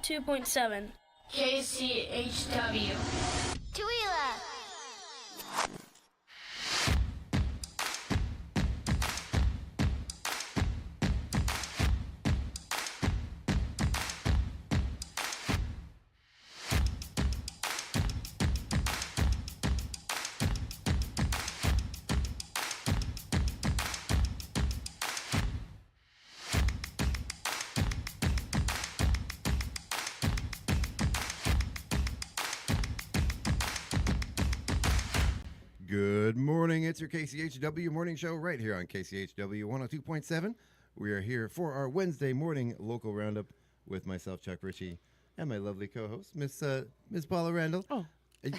102.7. KCHW. Tooele. Good morning. It's your KCHW morning show right here on KCHW 102.7. We are here for our Wednesday morning local roundup with myself, Chuck Ritchie, and my lovely co-host, Miss Paula Randall. Oh.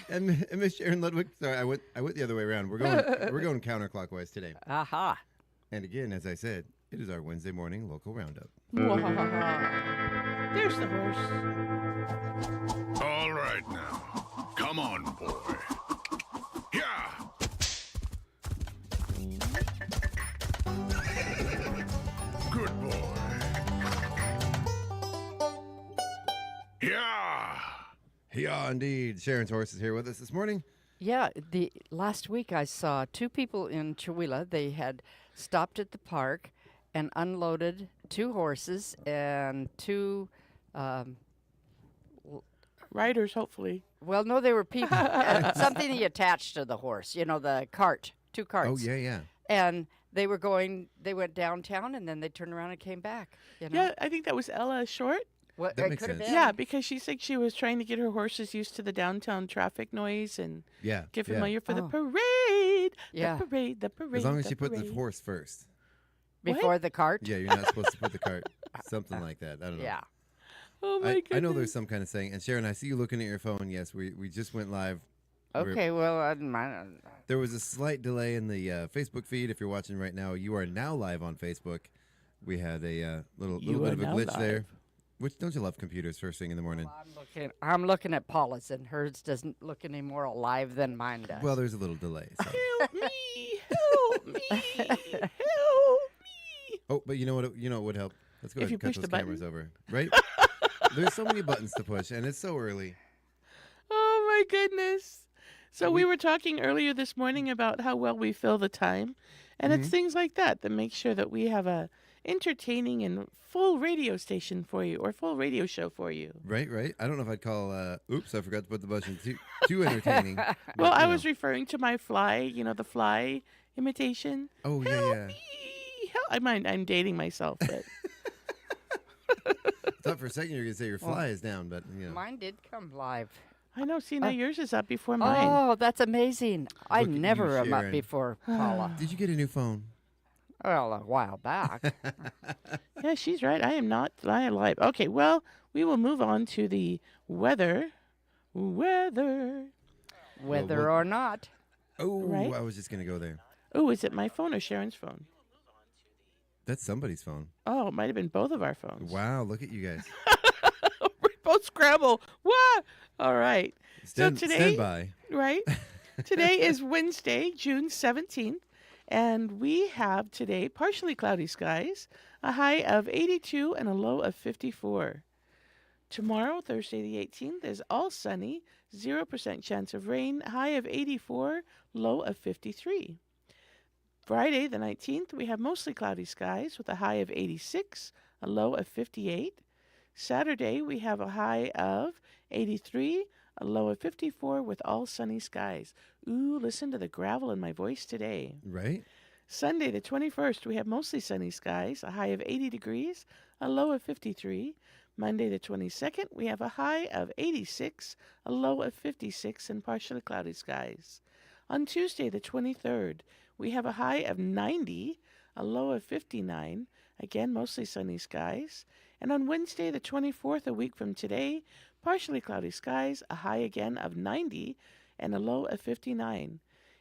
And Miss Sharon Ludwig. Sorry, I went the other way around. We're going counterclockwise today. Aha. And again, as I said, it is our Wednesday morning local roundup. There's the horse. All right now. Come on, boy. Yeah. Good boy. Yeah. Yeah, indeed. Sharon's horse is here with us this morning. Yeah, the last week I saw two people in Tooele. They had stopped at the park and unloaded two horses and two Riders, hopefully. well, no, they were people. Something he attached to the horse, the cart, two carts. Oh, yeah. And they went downtown and then they turned around and came back. Yeah, I think that was Ella Short. What, That it makes could have sense. been. Yeah, because she said she was trying to get her horses used to the downtown traffic noise and Yeah. get yeah. familiar for the Oh. parade. Yeah. The parade, the parade. As long as the you put the parade. horse first. Before the cart. Yeah, you're not supposed to put the cart. Something like that. I don't know. Yeah. Oh, my goodness. I know there's some kind of saying. And Sharon, I see you looking at your phone. Yes, we just went live. Okay, well, There was a slight delay in the Facebook feed. If you're watching right now, you are now live on Facebook. We had a little You bit are of a now glitch there. live. Which don't you love computers first thing in the morning? I'm looking at Paula's, and hers doesn't look any more alive than mine does. Well, there's a little delay. So. Help me! Help me! Help me! Oh, but you know what? You know what would help? Let's go If ahead you and cut push those the button? cameras over. Right? There's so many buttons to push, and it's so early. Oh, my goodness. So we were talking earlier this morning about how well we fill the time. And it's things like that make sure that we have a entertaining and full radio station for you or full radio show for you. Right. I don't know if I'd call. Oops, I forgot to put the button too entertaining. but, Well, I you was know. referring to my fly, the fly imitation. Oh yeah, Help yeah. me! I'm dating myself, but I thought for a second you were gonna say your fly is down, but Mine did come live. I know. See, now yours is up before mine. Oh, that's amazing. I Look at you, never am up Sharon. before Paula. Did you get a new phone? Well, a while back. Yeah, she's right. I am not live. Okay, well, we will move on to the weather. Weather. Whether what- or not. Oh, Right? I was just gonna go there. Oh, is it my phone or Sharon's phone? That's somebody's phone. Oh, it might have been both of our phones. Wow, look at you guys. We both scramble. What? All right. Stand today- by. Right? Today is Wednesday, June 17th, and we have today partially cloudy skies, a high of 82 and a low of 54. Tomorrow, Thursday the 18th, is all sunny, 0% chance of rain, high of 84, low of 53. Friday the 19th, we have mostly cloudy skies with a high of 86, a low of 58. Saturday, we have a high of 83, a low of 54 with all sunny skies. Ooh, listen to the gravel in my voice today. Right? Sunday, the 21st, we have mostly sunny skies, a high of 80 degrees, a low of 53. Monday, the 22nd, we have a high of 86, a low of 56, and partially cloudy skies. On Tuesday, the 23rd, we have a high of 90, a low of 59, again, mostly sunny skies. And on Wednesday, the 24th, a week from today, partially cloudy skies, a high again of 90, and a low of 59.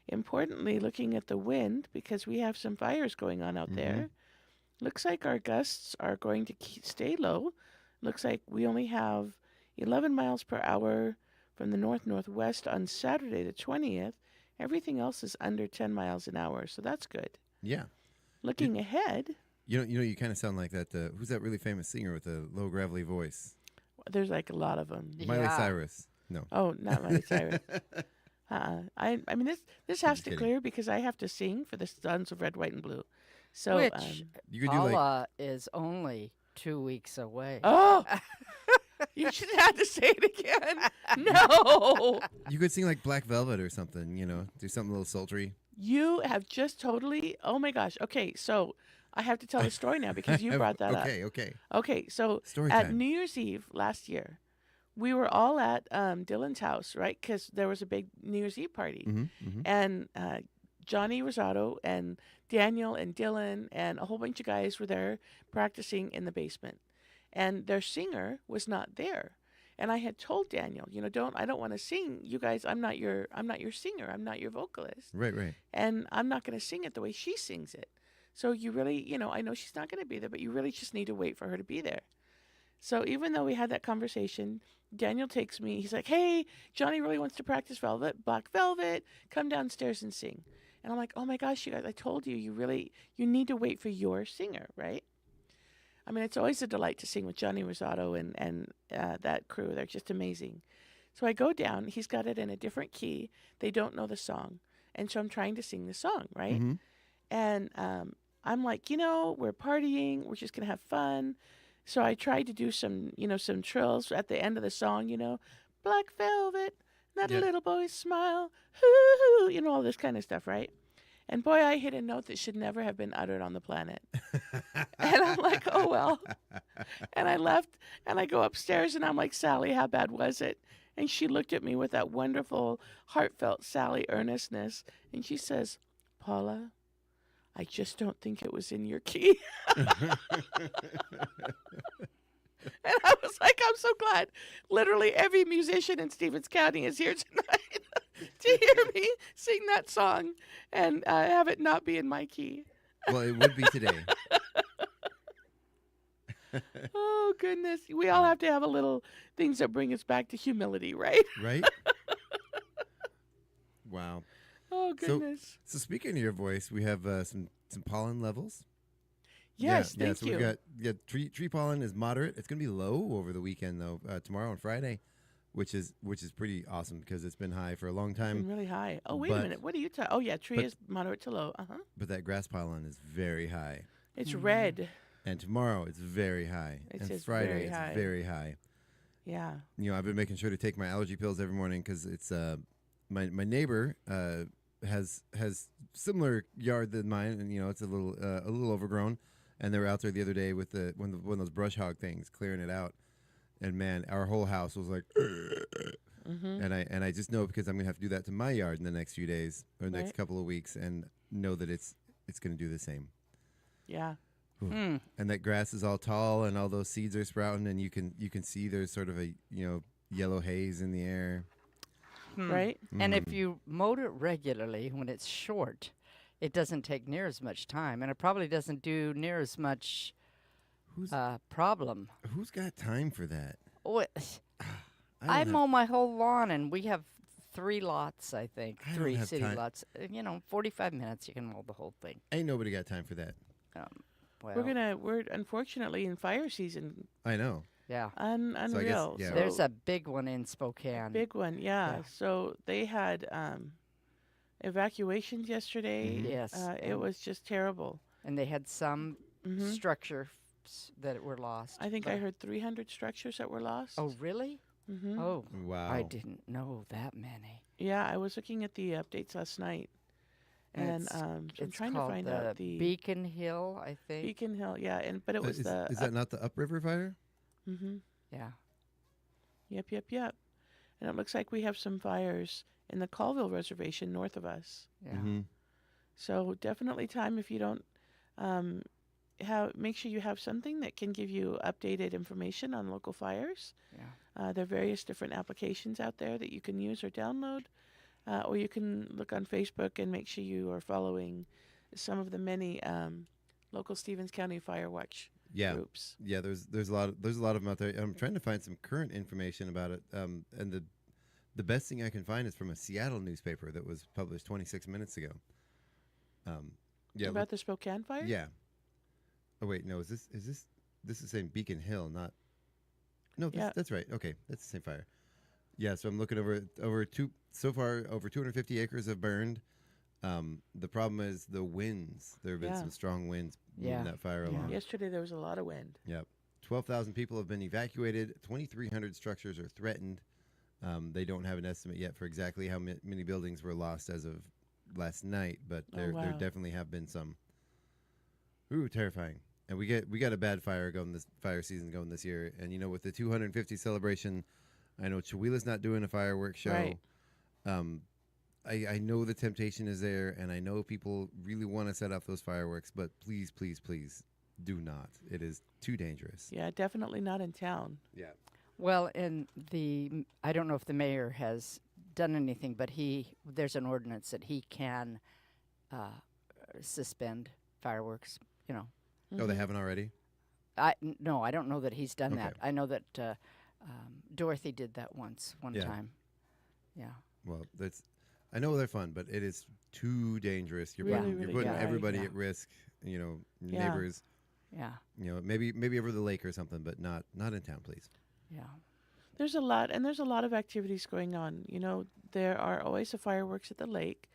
Importantly, looking at the wind, because we have some fires going on out there, looks like our gusts are going to stay low. Looks like we only have 11 miles per hour from the north-northwest on Saturday, the 20th. Everything else is under 10 miles an hour, so that's good. Yeah. Looking ahead, You kind of sound like that. Who's that really famous singer with the low gravelly voice? There's like a lot of them. Miley Yeah. Cyrus. No. Oh, not Miley Cyrus. I mean this has just to kidding. clear because I have to sing for the Sons of Red, White, and Blue. So Which You could do like Paula is only 2 weeks away. oh, you should have to say it again. No, you could sing like Black Velvet or something. You know, do something a little sultry. you have just totally. Oh my gosh. Okay, so I have to tell the story now because you brought that up. Okay. Okay, so Story at time. New Year's Eve last year, we were all at Dylan's house, right? Because there was a big New Year's Eve party. Mm-hmm. And Johnny Rosato and Daniel and Dylan and a whole bunch of guys were there practicing in the basement. And their singer was not there. And I had told Daniel, I don't want to sing. You guys, I'm not your singer. I'm not your vocalist. Right. And I'm not going to sing it the way she sings it. So you really, I know she's not going to be there, but you really just need to wait for her to be there. So even though we had that conversation, Daniel takes me. He's like, "Hey, Johnny really wants to practice Black Velvet. Come downstairs and sing." And I'm like, "Oh my gosh, you guys! I told you, you need to wait for your singer, right?" I mean, it's always a delight to sing with Johnny Rosato and that crew. They're just amazing. So I go down. He's got it in a different key. They don't know the song, and so I'm trying to sing the song, right? Mm-hmm. And I'm like, we're partying. We're just gonna have fun. So I tried to do some trills at the end of the song, Black Velvet, not Yeah. a little boy's smile, hoo, all this kind of stuff, right? And boy, I hit a note that should never have been uttered on the planet. And I'm like, oh, well. And I left, and I go upstairs, and I'm like, Sally, how bad was it? And she looked at me with that wonderful, heartfelt Sally earnestness, and she says, Paula, I just don't think it was in your key. And I was like, I'm so glad. Literally every musician in Stevens County is here tonight to hear me sing that song and have it not be in my key. Well, it would be today. Oh, goodness. We all have to have a little things that bring us back to humility, right? Right? Wow. Oh, goodness. So speaking of your voice, we have some pollen levels. Yes, yeah. thank So you. we got tree pollen is moderate. It's going to be low over the weekend though. Tomorrow and Friday, which is pretty awesome because it's been high for a long It's been time. really high. Oh, wait a but- minute. What are you talking? Oh, yeah, tree but- is moderate to low. Uh-huh. But that grass pollen is very high. It's red. And tomorrow it's very high. It and says Friday very it's high. very high. Yeah. I've been making sure to take my allergy pills every morning because it's my neighbor has similar yard than mine, and it's a little overgrown. And they were out there the other day with one of those brush hog things, clearing it out. And man, our whole house was like, Mm-hmm. and I just know because I'm gonna have to do that to my yard in the next few days or the next Right. couple of weeks, and know that it's gonna do the same. Yeah. Hmm. And that grass is all tall, and all those seeds are sprouting, and you can see there's sort of a yellow haze in the air. Right? And if you mowed it regularly when it's short, it doesn't take near as much time, and it probably doesn't do near as much Who's problem. who's got time for that? Oh, don't I have- mow my whole lawn, and we have 3 lots, I think. I don't 3 have city time. lots. 45 minutes you can mow the whole thing. Ain't nobody got time for that. Well, We're unfortunately in fire season. I know. yeah. Unreal. yeah. So There's a big one in Spokane. big one, yeah. Yeah. So they had evacuations yesterday. Mhm. Yes. It was just terrible. And they had some Hmm structure that were lost. I think I but- heard 300 structures that were lost. Oh, really? Hmm Oh, Wow. I didn't know that many. yeah. I was looking at the updates last night, and it's- so I'm It's trying to called find the out the Beacon Hill, I think. Beacon Hill. Yeah, but it was is, the is that not the upriver fire? hmm Yeah. Yep. And it looks like we have some fires in the Colville Reservation north of us. Yeah. Mhm. So definitely time if you don't make sure you have something that can give you updated information on local fires. Yeah. There are various different applications out there that you can use or download, or you can look on Facebook and make sure you are following some of the many local Stevens County Fire Watch Yeah. groups. Yeah, there's a lot of them out there. I'm trying to find some current information about it. And the best thing I can find is from a Seattle newspaper that was published 26 minutes ago. Yeah. About the Spokane fire? Yeah. Oh wait, no. This is saying Beacon Hill, not. No, Yeah. that's right. Okay, that's the same fire. Yeah, so I'm looking over so far over 250 acres have burned. The problem is the winds. There have been Yeah. some strong winds moving Yeah. that fire Yeah. along. Yesterday there was a lot of wind. Yep. 12,000 people have been evacuated. 2,300 structures are threatened. They don't have an estimate yet for exactly how many buildings were lost as of last night, but there wow. definitely have been some. Ooh, terrifying. And we got a bad fire season going this year. And you know, with the 250 celebration, I know Chihuahua's not doing a fireworks show. Right. I know the temptation is there, and I know people really want to set off those fireworks, but please, please, please do not. It is too dangerous. Yeah, definitely not in town. Yeah. Well, I don't know if the mayor has done anything, but there's an ordinance that he can suspend fireworks. You know, Oh, they haven't already? no, I don't know that he's done Okay. that. I know that Dorothy did that one Yeah. time. Yeah. Well, I know they're fun, but it is too dangerous. You're Really, putting, really you're putting bad. everybody Yeah. at risk. You know, Yeah. neighbors. Yeah. You know, maybe over the lake or something, but not in town, please. Yeah. There's a lot of activities going on. You know, there are always the fireworks at the lake,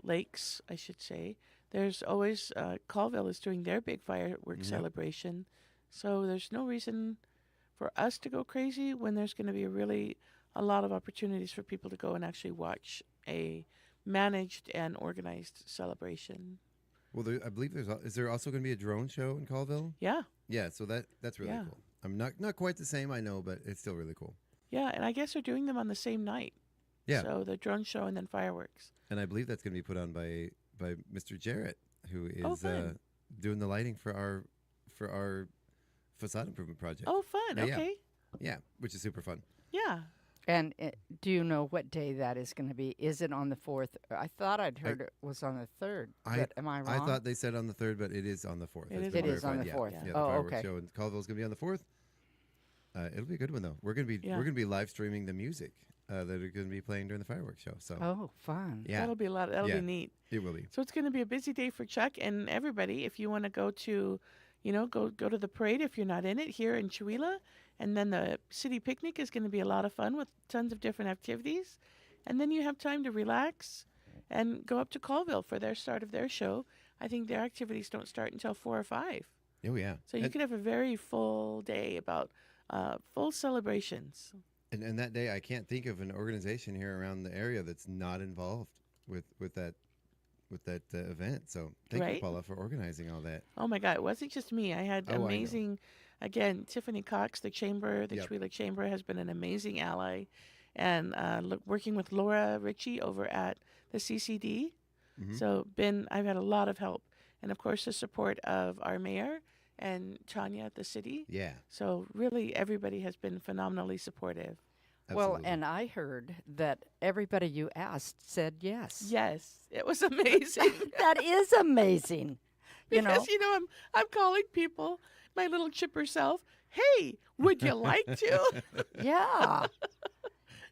lakes, I should say. There's always Colville is doing their big fireworks Yep. celebration, so there's no reason for us to go crazy when there's going to be a lot of opportunities for people to go and actually watch a managed and organized celebration. Well, I believe is there also going to be a drone show in Colville? Yeah, Yeah, so that's really Yeah. cool. I'm not quite the same, I know, but it's still really cool. yeah, and I guess they're doing them on the same night. Yeah. So the drone show and then fireworks. And I believe that's going to be put on by Mr. Jarrett, who Oh, is fun. doing the lighting for our facade improvement project. Oh, fun. Yeah, yeah. Okay. Yeah, which is super fun. Yeah. And do you know what day that is going to be? Is it on the 4th? I thought I'd heard it was on the 3rd. But am I wrong? I thought they said on the 3rd, but it is on the 4th. It It's is been It is on verified. the Yeah, 4th. Yeah, the Oh, fireworks okay. show in Colville's going to be on the 4th. It'll be a good one though. We're going to be live streaming the music that are going to be playing during the fireworks show. So Oh, fun. yeah, That'll be a lot. That'll Yeah. be neat. it will be. So it's going to be a busy day for Chuck and everybody. If you want to go to, go to the parade if you're not in it here in Chihuahua, and then the city picnic is going to be a lot of fun with tons of different activities, and then you have time to relax and go up to Colville for their start of their show. I think their activities don't start until 4 or 5, Oh yeah. so you could have a very full day about full celebrations. And that day, I can't think of an organization here around the area that's not involved with that event. So thank you, Right. Paula, for organizing all that. Oh my God, it wasn't just me. I had Oh, I know. amazing, again, Tiffany Cox, the chamber, the Yep. Chihuahua Chamber has been an amazing ally. And working with Laura Ritchie over at the CCD. Mhm. So I've had a lot of help. And of course, the support of our mayor and Tanya at the city. Yeah. So really, everybody has been phenomenally supportive. Well, Absolutely. and I heard that everybody you asked said yes. Yes, it was amazing. That is amazing. You know, Because, I'm calling people, my little chipper self, hey, would you like to? yeah.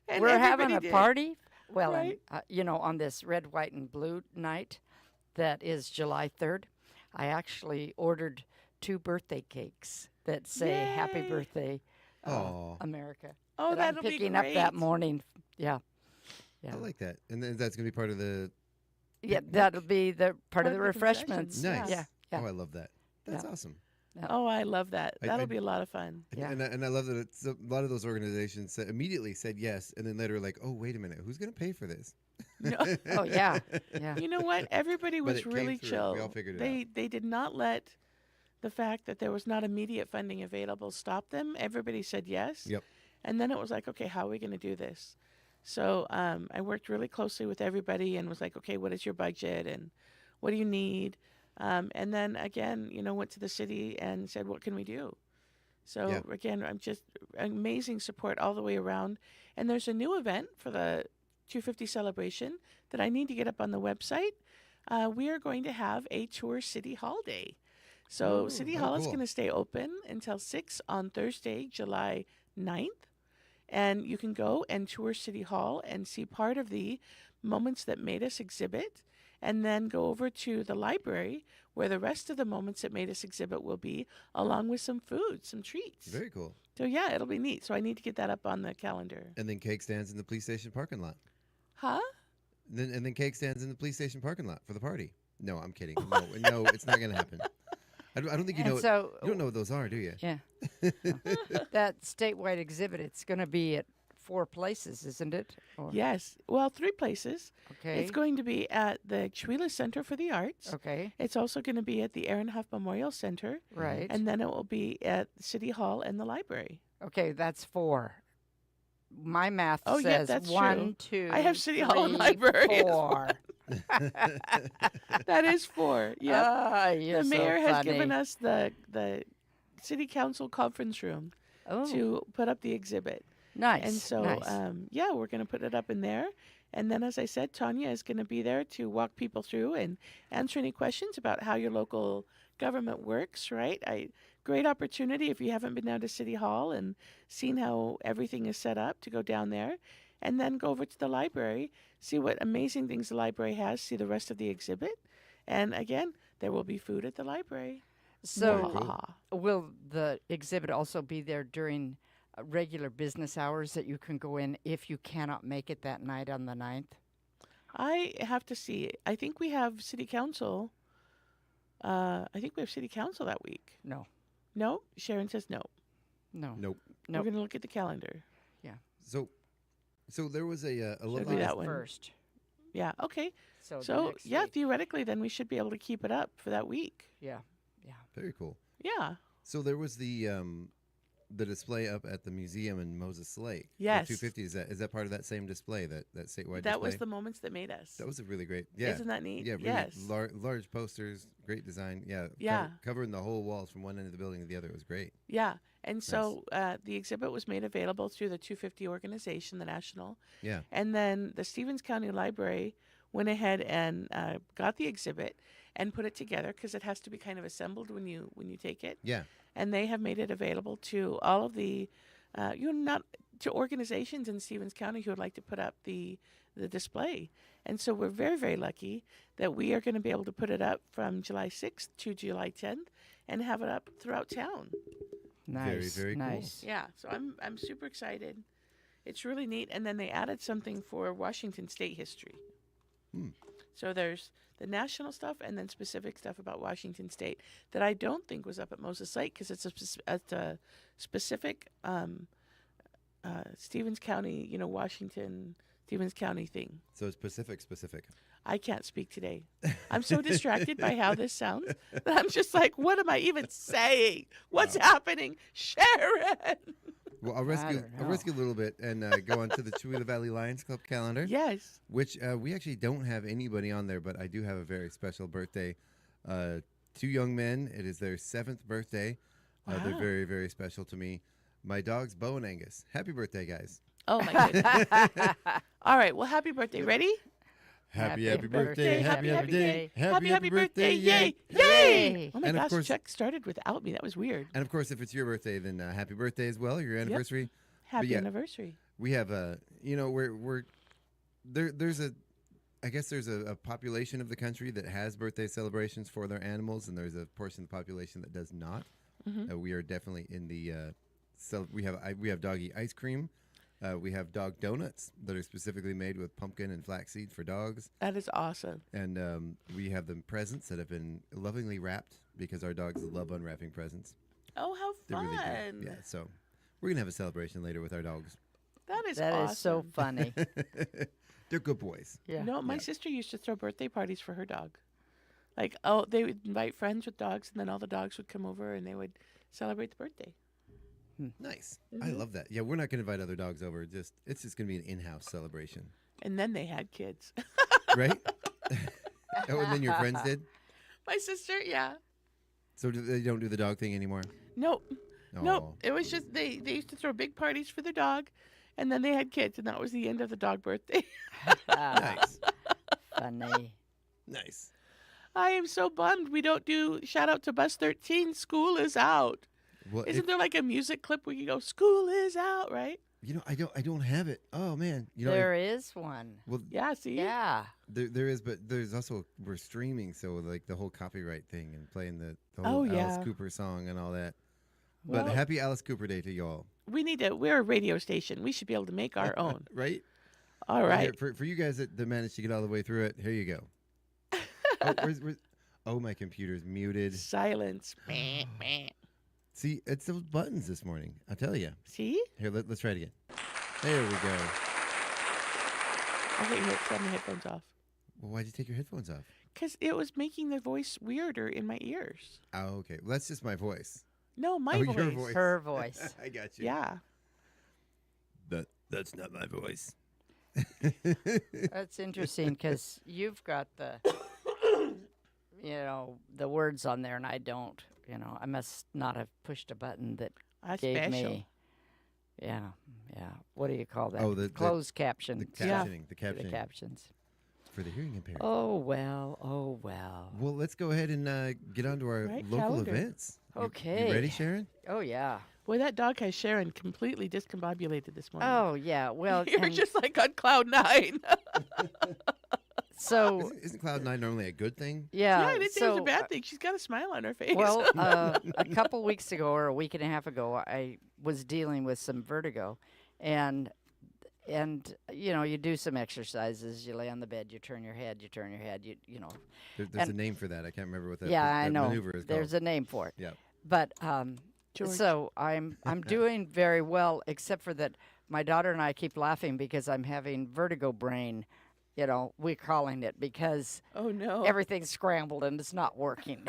And We're having everybody a did. party. Well, Right. and, on this red, white, and blue night, that is July 3rd, I actually ordered 2 birthday cakes that say "Happy Yay. Birthday, Aw. America." Oh, that I'm that'll be picking great. up that morning. Yeah, I like that. And then that's going to be part of the. yeah. That'll be the part of Part the of the refreshments. concessions. Nice. Yeah, yeah. Oh, I love that. That's Yeah. awesome. Oh, I love that. I- That'll be a lot of fun. Yeah. And I love that a lot of those organizations immediately said yes, and then later like, oh, wait a minute, who's going to pay for this? No. Oh yeah, yeah. You know what? Everybody But was it came really through. chill. We all figured it They did not let the fact that there was not immediate funding available stop them. Everybody said yes. Yep. And then it was like, okay, how are we going to do this? So I worked really closely with everybody and was like, okay, what is your budget and what do you need? And then again, went to the city and said, what can we do? So Yeah. again, I'm just amazing support all the way around. And there's a new event for the 250 celebration that I need to get up on the website. We are going to have a tour City Hall day. So Ooh, City oh, Hall is cool. going to stay open until 6 on Thursday, July 9th. And you can go and tour City Hall and see part of the Moments That Made Us exhibit, and then go over to the library where the rest of the Moments That Made Us exhibit will be, along with some food, some treats Very cool. So yeah, it'll be neat. So I need to get that up on the calendar. And then cake stands in the police station parking lot. Huh? And then cake stands in the police station parking lot for the party. No, I'm kidding. No, it's not going to happen. I don't think you And know. so, You don't know what those are, do you? yeah. That statewide exhibit, it's going to be at 4 places, isn't it? Or- Yes. Well, 3 places. Okay. It's going to be at the Chewila Center for the Arts. Okay. It's also going to be at the Aaron Huff Memorial Center. Right. And then it will be at City Hall and the library. Okay, that's 4. My math Oh, yeah, says that's 1, true. 2. I have City Hall and 3, library as 4. That is 4. Yep. Ah, you're The mayor so has given funny. us the city council conference room Oh, to put up the exhibit. nice. And so, nice. yeah, we're going to put it up in there. And then, as I said, Tanya is going to be there to walk people through and answer any questions about how your local government works, right? Great opportunity if you haven't been down to City Hall and seen how everything is set up to go down there. And then go over to the library, see what amazing things the library has, see the rest of the exhibit. And again, there will be food at the library. So, Mwah. will the exhibit also be there during regular business hours that you can go in if you cannot make it that night on the 9th? I have to see. I think we have city council. I think we have city council that week. No. No? Sharon says no. No. Nope. Nope. We're going to look at the calendar. So there was a Should lovely. be that August one. 1st. Yeah, okay. So, the So, next yeah, week. theoretically, then we should be able to keep it up for that week. Yeah. Yeah. Very cool. Yeah. So there was the display up at the museum in Moses Lake. Yes. The 250. Is that part of that same display? That statewide That display? was the moments that made us. That was a really great. Yeah. Isn't that neat? Yeah. Really Yes. large posters, great design. Yeah. Yeah. Covering the whole walls from one end of the building to the other. It was great. Yeah. And so the exhibit was made available through the 250 organization, the national. Yeah. And then the Stevens County Library went ahead and got the exhibit and put it together because it has to be kind of assembled when you take it. Yeah. And they have made it available to all of the, not to organizations in Stevens County who would like to put up the display. And so we're very, very lucky that we are going to be able to put it up from July 6th to July 10th and have it up throughout town. Nice. very cool. nice. Yeah, so I'm super excited. It's really neat. And then they added something for Washington State history. So there's the national stuff and then specific stuff about Washington State that I don't think was up at Moses Lake because it's a specific Stevens County, Washington, Stevens County thing. So it's specific. I can't speak today. I'm so distracted by how this sounds that I'm just like, what am I even saying? What's happening? Sharon! Well, I'll rescue don't a little bit and go on to the Chewila Valley Lions Club calendar. Yes. Which we actually don't have anybody on there, but I do have a very special birthday. 2 young men. It is their 7th birthday. They're Wow. very, very special to me. My dogs, Bo and Angus. Happy birthday, guys. Oh, my goodness. All right. Well, happy birthday. Ready? Happy birthday. birthday, Happy happy day. Happy birthday. Yay. Yay. Yay. Oh, my And of gosh. course- Chuck started without me. That was weird. And of course, if it's your birthday, then happy birthday as well. Your anniversary. Happy yeah. anniversary. We have we're there's a population of the country that has birthday celebrations for their animals, and there's a portion of the population that does not. We are definitely in the we have doggy ice cream. We have dog donuts that are specifically made with pumpkin and flaxseed for dogs, That is awesome. and we have them presents that have been lovingly wrapped because our dogs love unwrapping presents. Oh, how They're fun. really good. Yeah, so we're gonna have a celebration later with our dogs. That is That awesome. is so funny. They're good boys. Yeah. No, my Yeah. sister used to throw birthday parties for her dog. Like, they would invite friends with dogs, and then all the dogs would come over, and they would celebrate the birthday. Nice. I love that. Yeah, we're not gonna invite other dogs over. It's just gonna be an in-house celebration, And then they had kids. right? Oh, and then your friends did. My sister, yeah. So they don't do the dog thing anymore. Nope. Oh. Nope. It was just they used to throw big parties for their dog, and then they had kids, and that was the end of the dog birthday. Nice. Funny. Nice. I am so bummed we don't do shout out to Bus 13. School is out. Well, Isn't there like a music clip where you go, "School is out," right? I don't have it. Oh man. There is one. Well, Yeah. See. Yeah. there is, but there's also we're streaming, so like the whole copyright thing and playing the Oh, whole yeah. Alice Cooper song and all that. But Well- happy Alice Cooper Day to y'all, We're a radio station. We should be able to make our own. right? All Well, right. here, for you guys that managed to get all the way through it, here you go. Oh, my computer's muted. Silence. Meh, meh. See, it's those buttons this morning. I'll tell you. See? Here, let's try it again. There we go. I thought you had my headphones off. Well, why'd you take your headphones off? Because it was making the voice weirder in my ears. Oh, okay. Well, that's just my voice. No, my Oh, voice. your voice. Her voice. I got you. Yeah. That's not my voice. That's interesting because you've got the, the words on there, and I don't. I must not have pushed a button that That's gave special. me. Yeah. What do you call that? Oh, the closed caption. The Yeah. captioning. The captioning. The captions. For the hearing impaired. Oh well. Well, let's go ahead and get on to our Right, local calendar. events. You Okay. ready, Sharon? Oh yeah. Boy, that dog has Sharon completely discombobulated this morning. Oh yeah. Well, You're and just like on cloud 9. so Isn't Cloud9 normally a good thing? yeah. yeah, I didn't say it was so, a bad thing. She's got a smile on her face. Well, a couple weeks ago or a week and a half ago, I was dealing with some vertigo, and you do some exercises. You lay on the bed, you turn your head, you. There's And- a name for that. I can't remember what that, Yeah, that I know. maneuver is There's called. a name for it. Yeah. But George. so I'm doing very well, except for that my daughter and I keep laughing because I'm having vertigo brain. We're calling it because Oh, no. everything's scrambled and it's not working.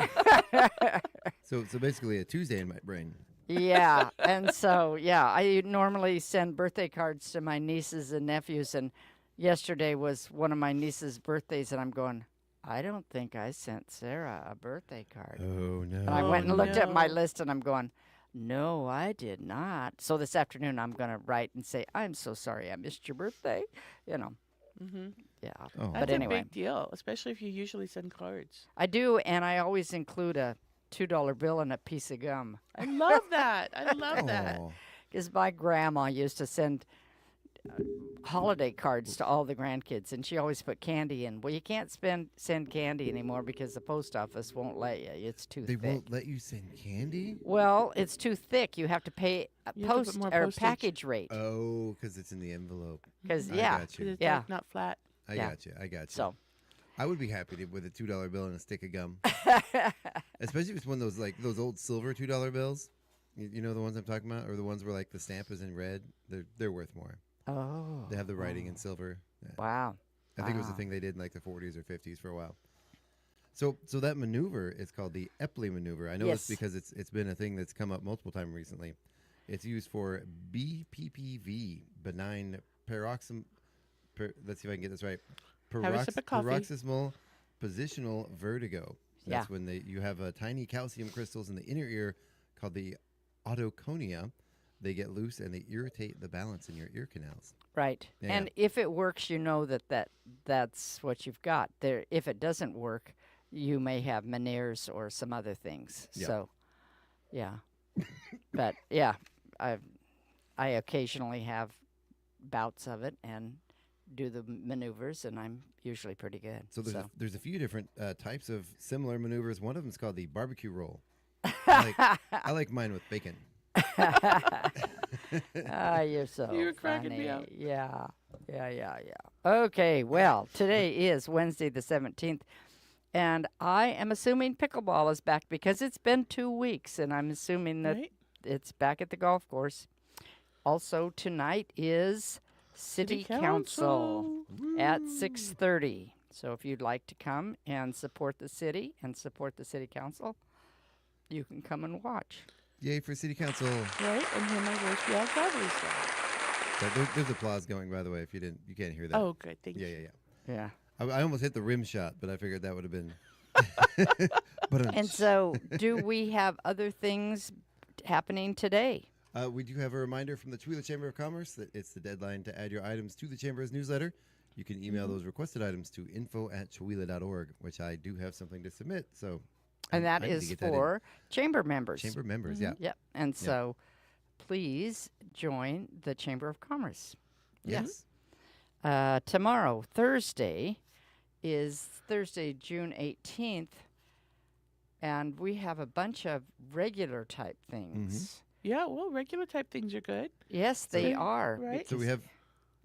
So basically a Tuesday in my brain. Yeah, and so I normally send birthday cards to my nieces and nephews, and yesterday was one of my niece's birthdays, and I'm going, I don't think I sent Sarah a birthday card. Oh no. And I went and looked at my no. list, and I'm going, no, I did not. So this afternoon, I'm going to write and say, I'm so sorry I missed your birthday. Mm-hmm. Yeah. Oh. But That's anyway, a big deal, especially if you usually send cards. I do, and I always include a $2 bill and a piece of gum. I love that. I love that. Oh. Because my grandma used to send holiday cards to all the grandkids, and she always put candy in. Well, you can't send candy anymore because the post office won't let you. It's too They thick. won't let you send candy? Well, it's too thick. You have to pay a You have to put post more or postage. package rate. Oh, because it's in the envelope. Because I yeah, got 'Cause you. it's Yeah. like not flat. I Yeah. got you. I got you. so I would be happy with a $2 bill and a stick of gum. Especially if it's one of those old silver $2 bills. You know the ones I'm talking about? Or the ones where like the stamp is in red? They're worth more. oh, They have the writing in silver. Yeah. wow. I think it was a Wow. thing they did in like the 40s or 50s for a while. So that maneuver is called the Epley maneuver. I know Yes. this because it's been a thing that's come up multiple times recently. It's used for BPPV, benign paroxysmal. Let's see if I can get this right. Have a sip of coffee. Paroxysmal positional vertigo. That's Yeah. when you have tiny calcium crystals in the inner ear called the otoconia. They get loose and they irritate the balance in your ear canals. Right. Yeah. And if it works, you know that's what you've got. There, if it doesn't work, you may have Meniere's or some other things. Yeah. So, yeah. But yeah, I occasionally have bouts of it and do the maneuvers, and I'm usually pretty good. So there's a few different types of similar maneuvers. One of them is called the barbecue roll. I like mine with bacon. You're so You were cracking me funny. up. Yeah. Okay, well, today is Wednesday the 17th, and I am assuming pickleball is back because it's been 2 weeks, and I'm assuming that Right? it's back at the golf course. Also, tonight is City Council at 6:30. So if you'd like to come and support the city and support the City Council, you can come and watch. Yay for city council. Right? And hear my voice be all gravelly stuff. So there's applause going, by the way. If you can't hear that. Oh, good. Thank Yeah. you. Yeah. I almost hit the rim shot, but I figured that would have been. But And so, do we have other things happening today? we do have a reminder from the Chewila Chamber of Commerce that it's the deadline to add your items to the Chamber's newsletter. You can email those requested items to info@chewila.org, which I do have something to submit. So, And that I need to is get that in. for chamber members. Chamber members. Yeah. Yep. And so, please join the Chamber of Commerce. Yes. Tomorrow, Thursday, is Thursday, June 18th. And we have a bunch of regular type things. Yeah, well, regular type things are good. Yes, they are. Right. So we have.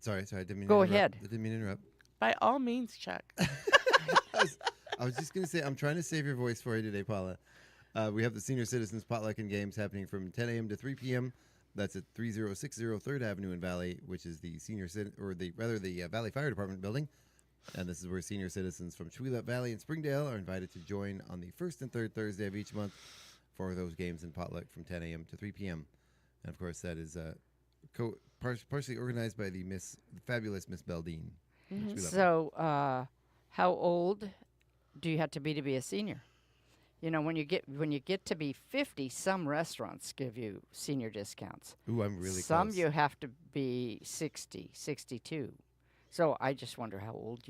Sorry, I didn't mean Go to interrupt. ahead. I didn't mean to interrupt. By all means, Chuck. I was just going to say, I'm trying to save your voice for you today, Paula. We have the Senior Citizens Potluck and Games happening from 10 a.m. to 3 p.m. That's at 3060 3rd Avenue in Valley, which is the the Valley Fire Department building. And this is where senior citizens from Chewilep Valley and Springdale are invited to join on the first and third Thursday of each month for those games and potluck from 10 a.m. to 3 p.m. And of course, that is partially organized by the fabulous Miss Beldine. So, how old do you have to be a senior? You know, when you get to be 50, some restaurants give you senior discounts. Ooh, I'm really Some close. you have to be 60, 62. So I just wonder how old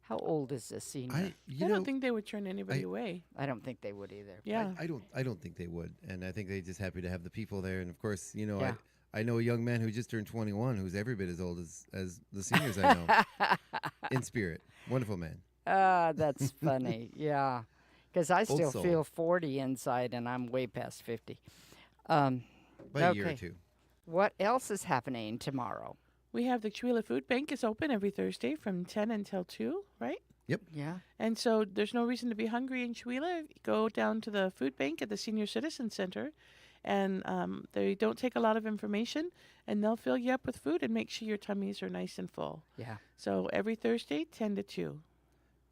how old is a senior? I don't think they would turn anybody away. I don't think they would either. Yeah. I don't think they would, and I think they're just happy to have the people there. And of course, you know, Yeah. I know a young man who just turned 21 who's every bit as old as the seniors I know in spirit. Wonderful man. That's funny. Yeah, because I still soul. feel 40 inside, and I'm way past 50. By a year or Okay. two. What else is happening tomorrow? We have the Chewila Food Bank is open every Thursday from 10 until 2, right? Yeah. And so there's no reason to be hungry in Chewila. Go down to the food bank at the Senior Citizen Center, and they don't take a lot of information, and they'll fill you up with food and make sure your tummies are nice and full. Yeah. So every Thursday, 10 to 2.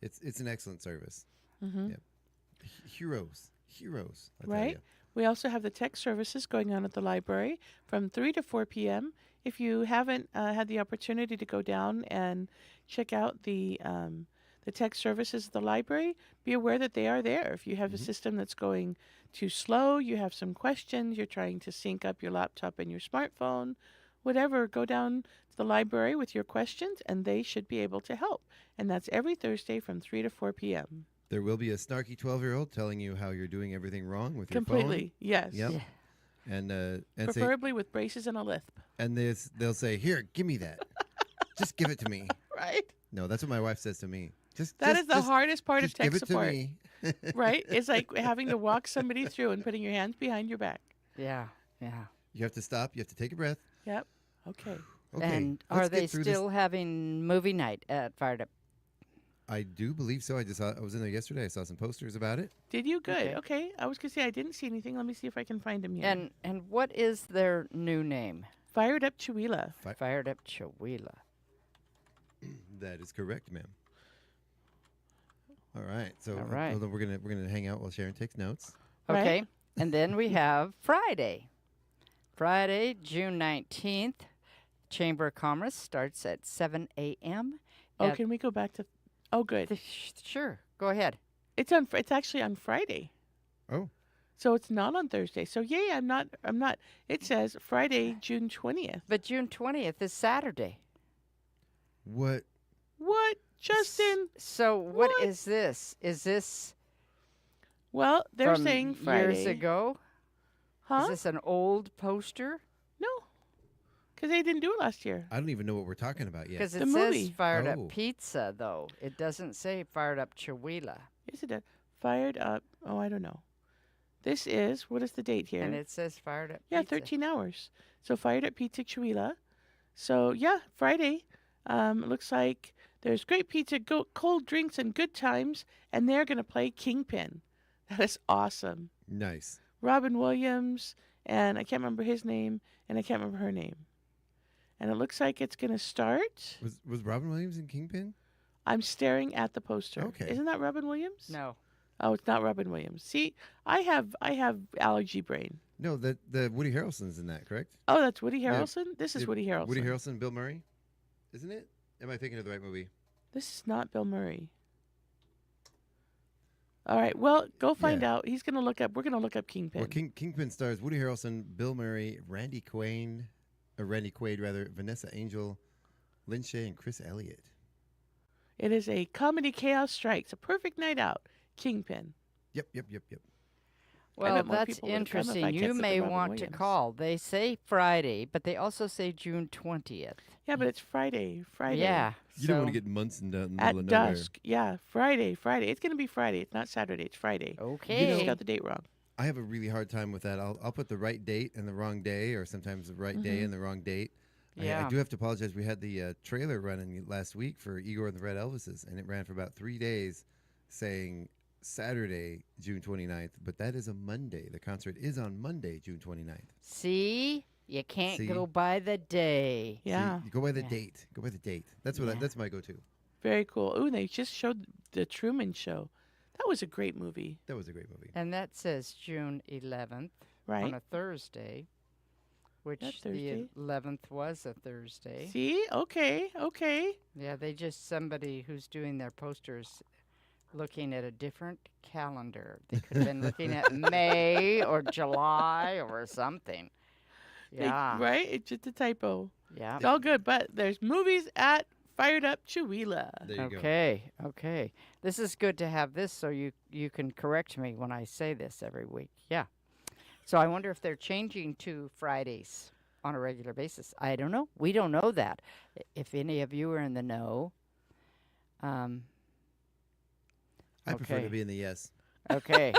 It's an excellent service. Mm-hmm. Yep. Heroes. I tell Right. ya. We also have the tech services going on at the library from 3 to 4 p.m. If you haven't had the opportunity to go down and check out the tech services at the library, be aware that they are there. If you have a system that's going too slow, you have some questions, you're trying to sync up your laptop and your smartphone, whatever, go down to the library with your questions and they should be able to help. And that's every Thursday from 3 to 4 p.m. There will be a snarky 12-year-old telling you how you're doing everything wrong with your Completely, yes. phone. Yep. Yeah. And say, Preferably with braces and a lisp. and they'll say, "Here, give me that. Just give it to me." Right? No, that's what my wife says to me. That is the hardest part of just tech give it support. to me. Right? It's like having to walk somebody through and putting your hands behind your back. Yeah. Yeah. You have to stop. You have to take a breath. Yep. Okay. Okay. And let's are they get through this. still having movie night at Fired Up? I do believe so. I was in there yesterday. I saw some posters about it. Did you? Good. Okay. Okay. I was going to say I didn't see anything. Let me see if I can find them here. And what is their new name? Fired Up Chewila. Fired Up Chewila. That is correct, ma'am. All right. So All right. hold on, we're gonna hang out while Sharon takes notes. Right. Okay. And then we have Friday. Friday, June 19th. Chamber of Commerce starts at 7 a.m. Oh, at can we go back to? Oh, good. Sure. Go ahead. It's actually on Friday. Oh, So it's not on Thursday. So yay, I'm not. It says Friday, June 20th. But June 20th is Saturday. what? What, Justin? So what What? is this? Is this Well, they're from saying Friday. years ago? Huh? Is this an old poster? No, because they didn't do it last year. I don't even know what we're talking about yet. Because it The says movie. Fired Oh. Up Pizza, though. It doesn't say Fired Up Chewila. Is it Fired Up? Oh, I don't know. This is, what is the date here? And it says Fired Up Yeah, Pizza. 13 hours. So Fired Up Pizza Chewila. So yeah, Friday. It looks like there's great pizza, cold drinks, and good times. And they're going to play Kingpin. That is awesome. Nice. Robin Williams, and I can't remember his name, and I can't remember her name. And it looks like it's going to start. Was Robin Williams in Kingpin? I'm staring at the poster. Okay. Isn't that Robin Williams? No. Oh, it's not Robin Williams. See, I have allergy brain. No, the Woody Harrelson's in that, correct? Oh, that's Woody Yeah. Harrelson? This is Yeah, Woody Harrelson. Woody Harrelson, Bill Murray, isn't it? Am I thinking of the right movie? This is not Bill Murray. All right. Well, go find Yeah. out. He's going to look up. We're going to look up Kingpin. Well, Kingpin stars Woody Harrelson, Bill Murray, Randy Quaid, Vanessa Angel, Lynn Shay, and Chris Elliott. It is a comedy chaos strikes. A perfect night out. Kingpin. Yep. Well, bet more that's people would've come if I interesting. kept You with the may Robin want to Williams. call. They say Friday, but they also say June 20th. Yeah, but it's Friday. Friday. Yeah. You don't want so- to get Munson down in the At middle of nowhere. dusk. Yeah, Friday. Friday. It's going to be Friday. It's not Saturday. It's Friday. Okay. You just got the date wrong. I have a really hard time with that. I'll put the right date and the wrong day, or sometimes the right day and the wrong date. I Yeah. do have to apologize. We had the trailer running last week for Igor and the Red Elvises, and it ran for about 3 days saying Saturday, June 29th, but that is a Monday. The concert is on Monday, June 29th. See? You can't See? go by the day. Yeah. So you go by the Yeah. date. Go by the date. That's what. Yeah. That's my go-to. Very cool. Ooh, they just showed the Truman Show. That was a great movie, That was a great movie. And that says June 11th right? on a Thursday, which That the Thursday? 11th was a Thursday. See? Okay. Okay. Yeah, they just somebody who's doing their posters looking at a different calendar. They could have been looking at May or July or something. Yeah. Right? It's just a typo. Yeah. It's all good, but there's movies at Fired Up Chihuahua. There you go. Okay. Okay. This is good to have this so you can correct me when I say this every week. Yeah. So I wonder if they're changing to Fridays on a regular basis. I don't know. We don't know that. If any of you are in the know, I prefer to Okay. be in the yes. okay.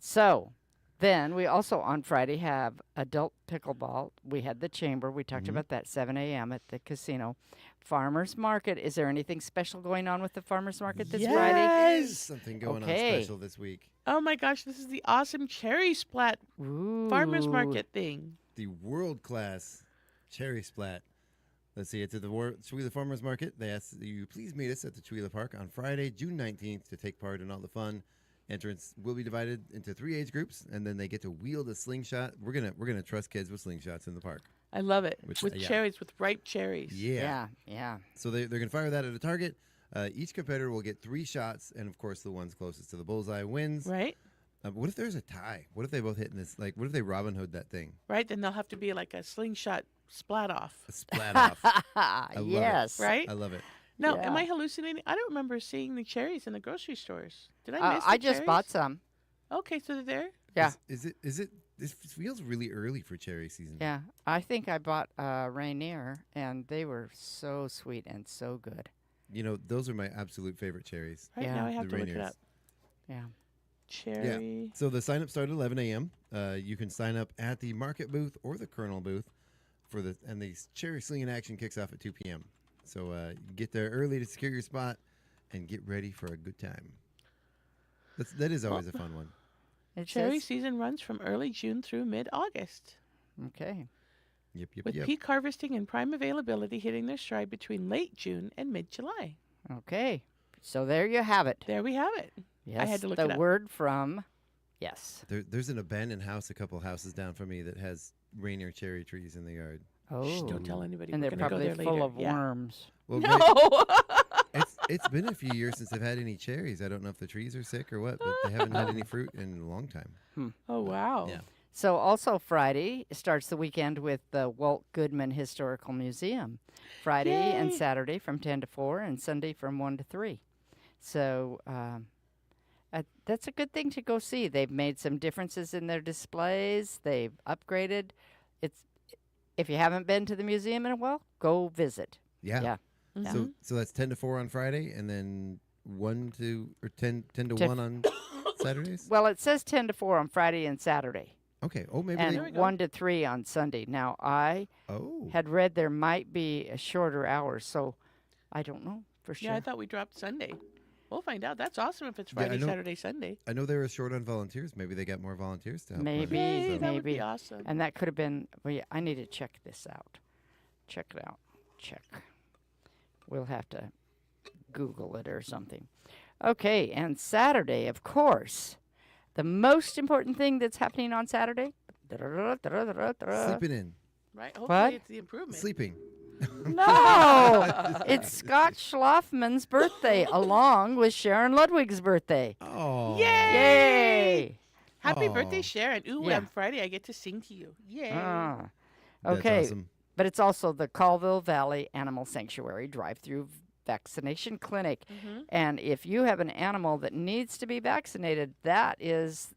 So then we also on Friday have adult pickleball. We had the chamber. We talked about that 7 a.m. at the casino. Farmers market. Is there anything special going on with the farmers market this Friday? Yes. Something going Okay. on special this week. Oh my gosh, this is the awesome cherry splat farmers Ooh. market thing. The world-class cherry splat. Let's see, it's at the Chihuahua Farmers Market. They ask that you please meet us at the Chihuahua Park on Friday, June 19th to take part in all the fun. Entrance will be divided into 3 age groups, and then they get to wield a slingshot. We're gonna trust kids with slingshots in the park. I love it. Which- with yeah. cherries, with ripe cherries. Yeah. Yeah. So they're going to fire that at a target. Each competitor will get 3 shots, and of course, the ones closest to the bullseye wins. Right? But what if there's a tie? What if they both hit in this? Like, what if they Robin Hood that thing? Right? Then they'll have to be like a slingshot splat off. A splat off. love it. Yes. Right? I love it. Now, am Yeah. I hallucinating? I don't remember seeing the cherries in the grocery stores. Did I miss the I just bought cherries? some. Okay, so they're there? Yeah. Is it? This feels really early for cherry season. Yeah. I think I bought Rainier, and they were so sweet and so good. You know, those are my absolute favorite cherries. Right Yeah. now I have The to look it Rainiers. up. Yeah. Cherry. So the sign up started at 11 a.m. You can sign up at the market booth or the Colonel booth and the cherry slinging action kicks off at 2 p.m. So get there early to secure your spot and get ready for a good time. That is always a fun one. It Cherry says- season runs from early June through mid-August, Okay. Yep. with peak harvesting and prime availability hitting their stride between late June and mid-July. Okay. So there you have it. There we have it. Yes. had to look the it up. word from. Yes. There's an abandoned house a couple houses down from me that has Rainier cherry trees in the yard. Oh. Shh, don't tell anybody. And We're they're gonna go probably there full later. of Yeah. worms. Well, No. it's been a few years since they've had any cherries. I don't know if the trees are sick or what, but they haven't had any fruit in a long time. Oh wow. Yeah. So also Friday starts the weekend with the Walt Goodman Historical Museum. Friday and Yay. Saturday from 10 to 4 and Sunday from 1 to 3. So that's a good thing to go see. They've made some differences in their displays. They've upgraded. If you haven't been to the museum in a while, go visit. Yeah. Yeah. Mhm. So that's 10 to 4 on Friday, and then 1 to or 10 to To 1 on Saturdays. Well, it says 10 to 4 on Friday and Saturday, Okay. Oh, maybe and There we go. 1 to 3 on Sunday. Now, I Oh. had read there might be a shorter hours, so I don't know for sure. Yeah, I thought we dropped Sunday. We'll find out. That's awesome if it's Yeah, I Friday, know- Saturday, Sunday. I know they were short on volunteers. Maybe they got more volunteers to help. run it, Maybe, Yay, so- that would be maybe. awesome. And that could have been, well, yeah, I need to check this out. Check it out. Check. We'll have to Google it or something. Okay, and Saturday, of course. The most important thing that's happening on Saturday? Sleeping in. Right? Hopefully What? it's the improvement. Sleeping. No! It's Scott Schlafman's birthday, along with Sharon Ludwig's birthday. Oh. Yay! Yay! Happy Aw. birthday, Sharon. Ooh, Yeah. on Friday I get to sing to you. Yay. Ah. That's Okay, awesome. but it's also the Colville Valley Animal Sanctuary drive-through vaccination clinic. Mhm. And if you have an animal that needs to be vaccinated, that is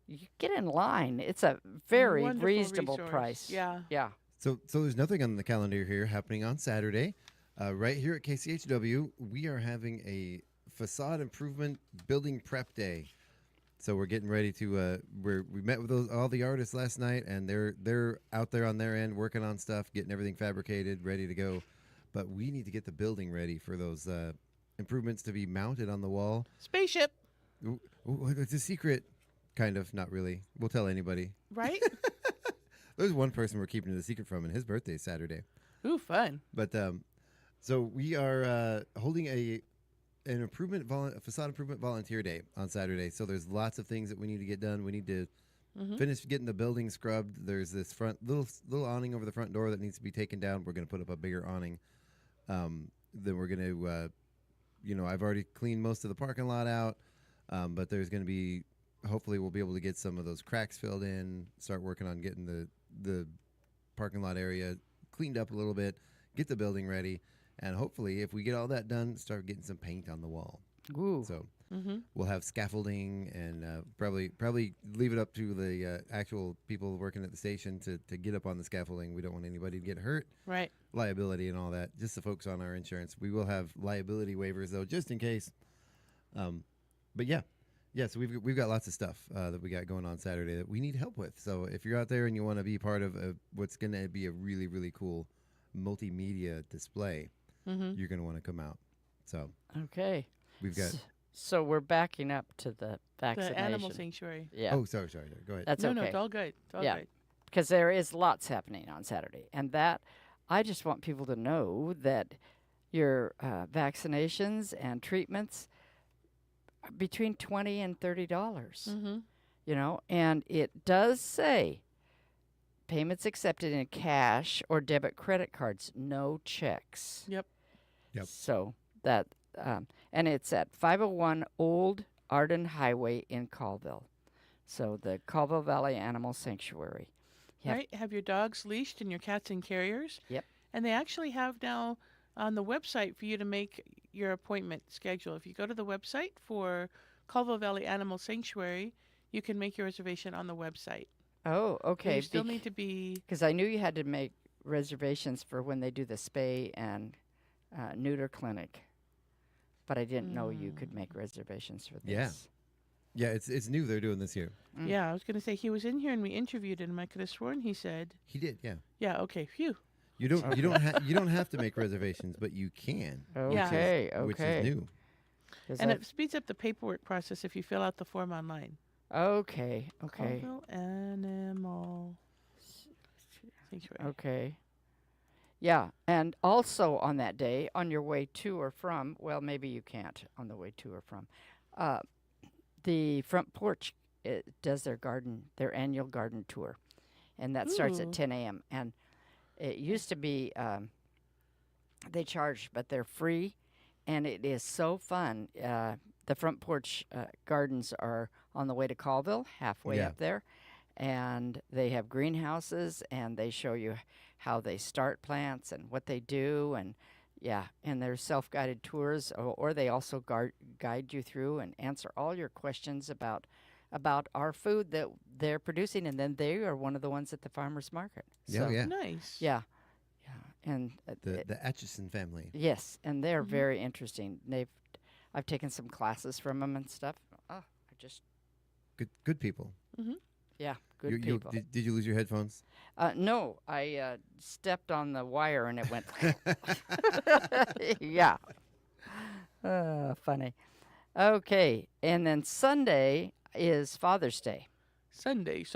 you get in line. It's a very Wonderful reasonable resource. price. Yeah. Yeah. So there's nothing on the calendar here happening on Saturday. Right here at KCHW, we are having a facade improvement building prep day. So we're getting ready to. We met with all the artists last night, and they're out there on their end working on stuff, getting everything fabricated, ready to go. But we need to get the building ready for those improvements to be mounted on the wall. Spaceship, It's a secret, kind of. Not really. We'll tell anybody. right? There's one person we're keeping it a secret from, and his birthday is Saturday. Ooh, fun. But so we are holding a facade improvement volunteer day on Saturday. So there's lots of things that we need to get done. We need to finish getting the building scrubbed. There's this front little awning over the front door that needs to be taken down. We're going to put up a bigger awning. Then we're going to, I've already cleaned most of the parking lot out, but there's going to be, hopefully we'll be able to get some of those cracks filled in, start working on getting the parking lot area cleaned up a little bit, get the building ready. And hopefully, if we get all that done, start getting some paint on the wall. Ooh. So we'll have scaffolding and probably leave it up to the actual people working at the station to get up on the scaffolding. We don't want anybody to get hurt. Right. Liability and all that. Just the folks on our insurance. We will have liability waivers though, just in case. But yeah. So we've got lots of stuff that we got going on Saturday that we need help with. So if you're out there and you want to be part of what's going to be a really, really cool multimedia display, you're going to want to come out. So Okay. we've got. So we're backing up to the vaccination. The animal sanctuary. Yeah. Oh, sorry. Go ahead. That's No, okay. it's all good. It's all Yeah. good. Because there is lots happening on Saturday. And that, I just want people to know that your vaccinations and treatments are between $20 and $30. And it does say payments accepted in cash or debit credit cards, no checks. Yep. So that, and it's at 501 Old Arden Highway in Colville. So the Colville Valley Animal Sanctuary. Yep. Right. Have your dogs leashed and your cats in carriers. Yep. And they actually have now on the website for you to make your appointment schedule. If you go to the website for Colville Valley Animal Sanctuary, you can make your reservation on the website. Oh, But okay. you still need to be. Because I knew you had to make reservations for when they do the spay and neuter clinic, but I didn't know you could make reservations for this. Yeah, it's new they're doing this year. Yeah, I was going to say he was in here and we interviewed him. I could have sworn he said. He did, yeah. Yeah. Okay. Phew. You don't have to make reservations, but you can. Okay, Which okay. is new. 'Cause And I've- it speeds up the paperwork process if you fill out the form online. okay. Colville Animal Sanctuary. Okay. Yeah, and also on that day, on your way to or from, well, maybe you can't on the way to or from, the front porch does their annual garden tour, and that starts at Ooh. 10 a.m. And it used to be they charge, but they're free, and it is so fun. The front porch gardens are on the way to Colville, halfway Yeah. up there, and they have greenhouses, and they show you how they start plants and what they do, and there's self-guided tours, or they also guide you through and answer all your questions about our food that they're producing, and then they are one of the ones at the farmers market. Yeah, yeah. Nice. Yeah, and The Atchison family. yes, and they're very interesting. I've taken some classes from them and stuff. Oh, I just Good people. good people. Did you lose your headphones? No, I stepped on the wire and it went. Yeah. Funny. Okay, and then Sunday is Father's Day. Sunday.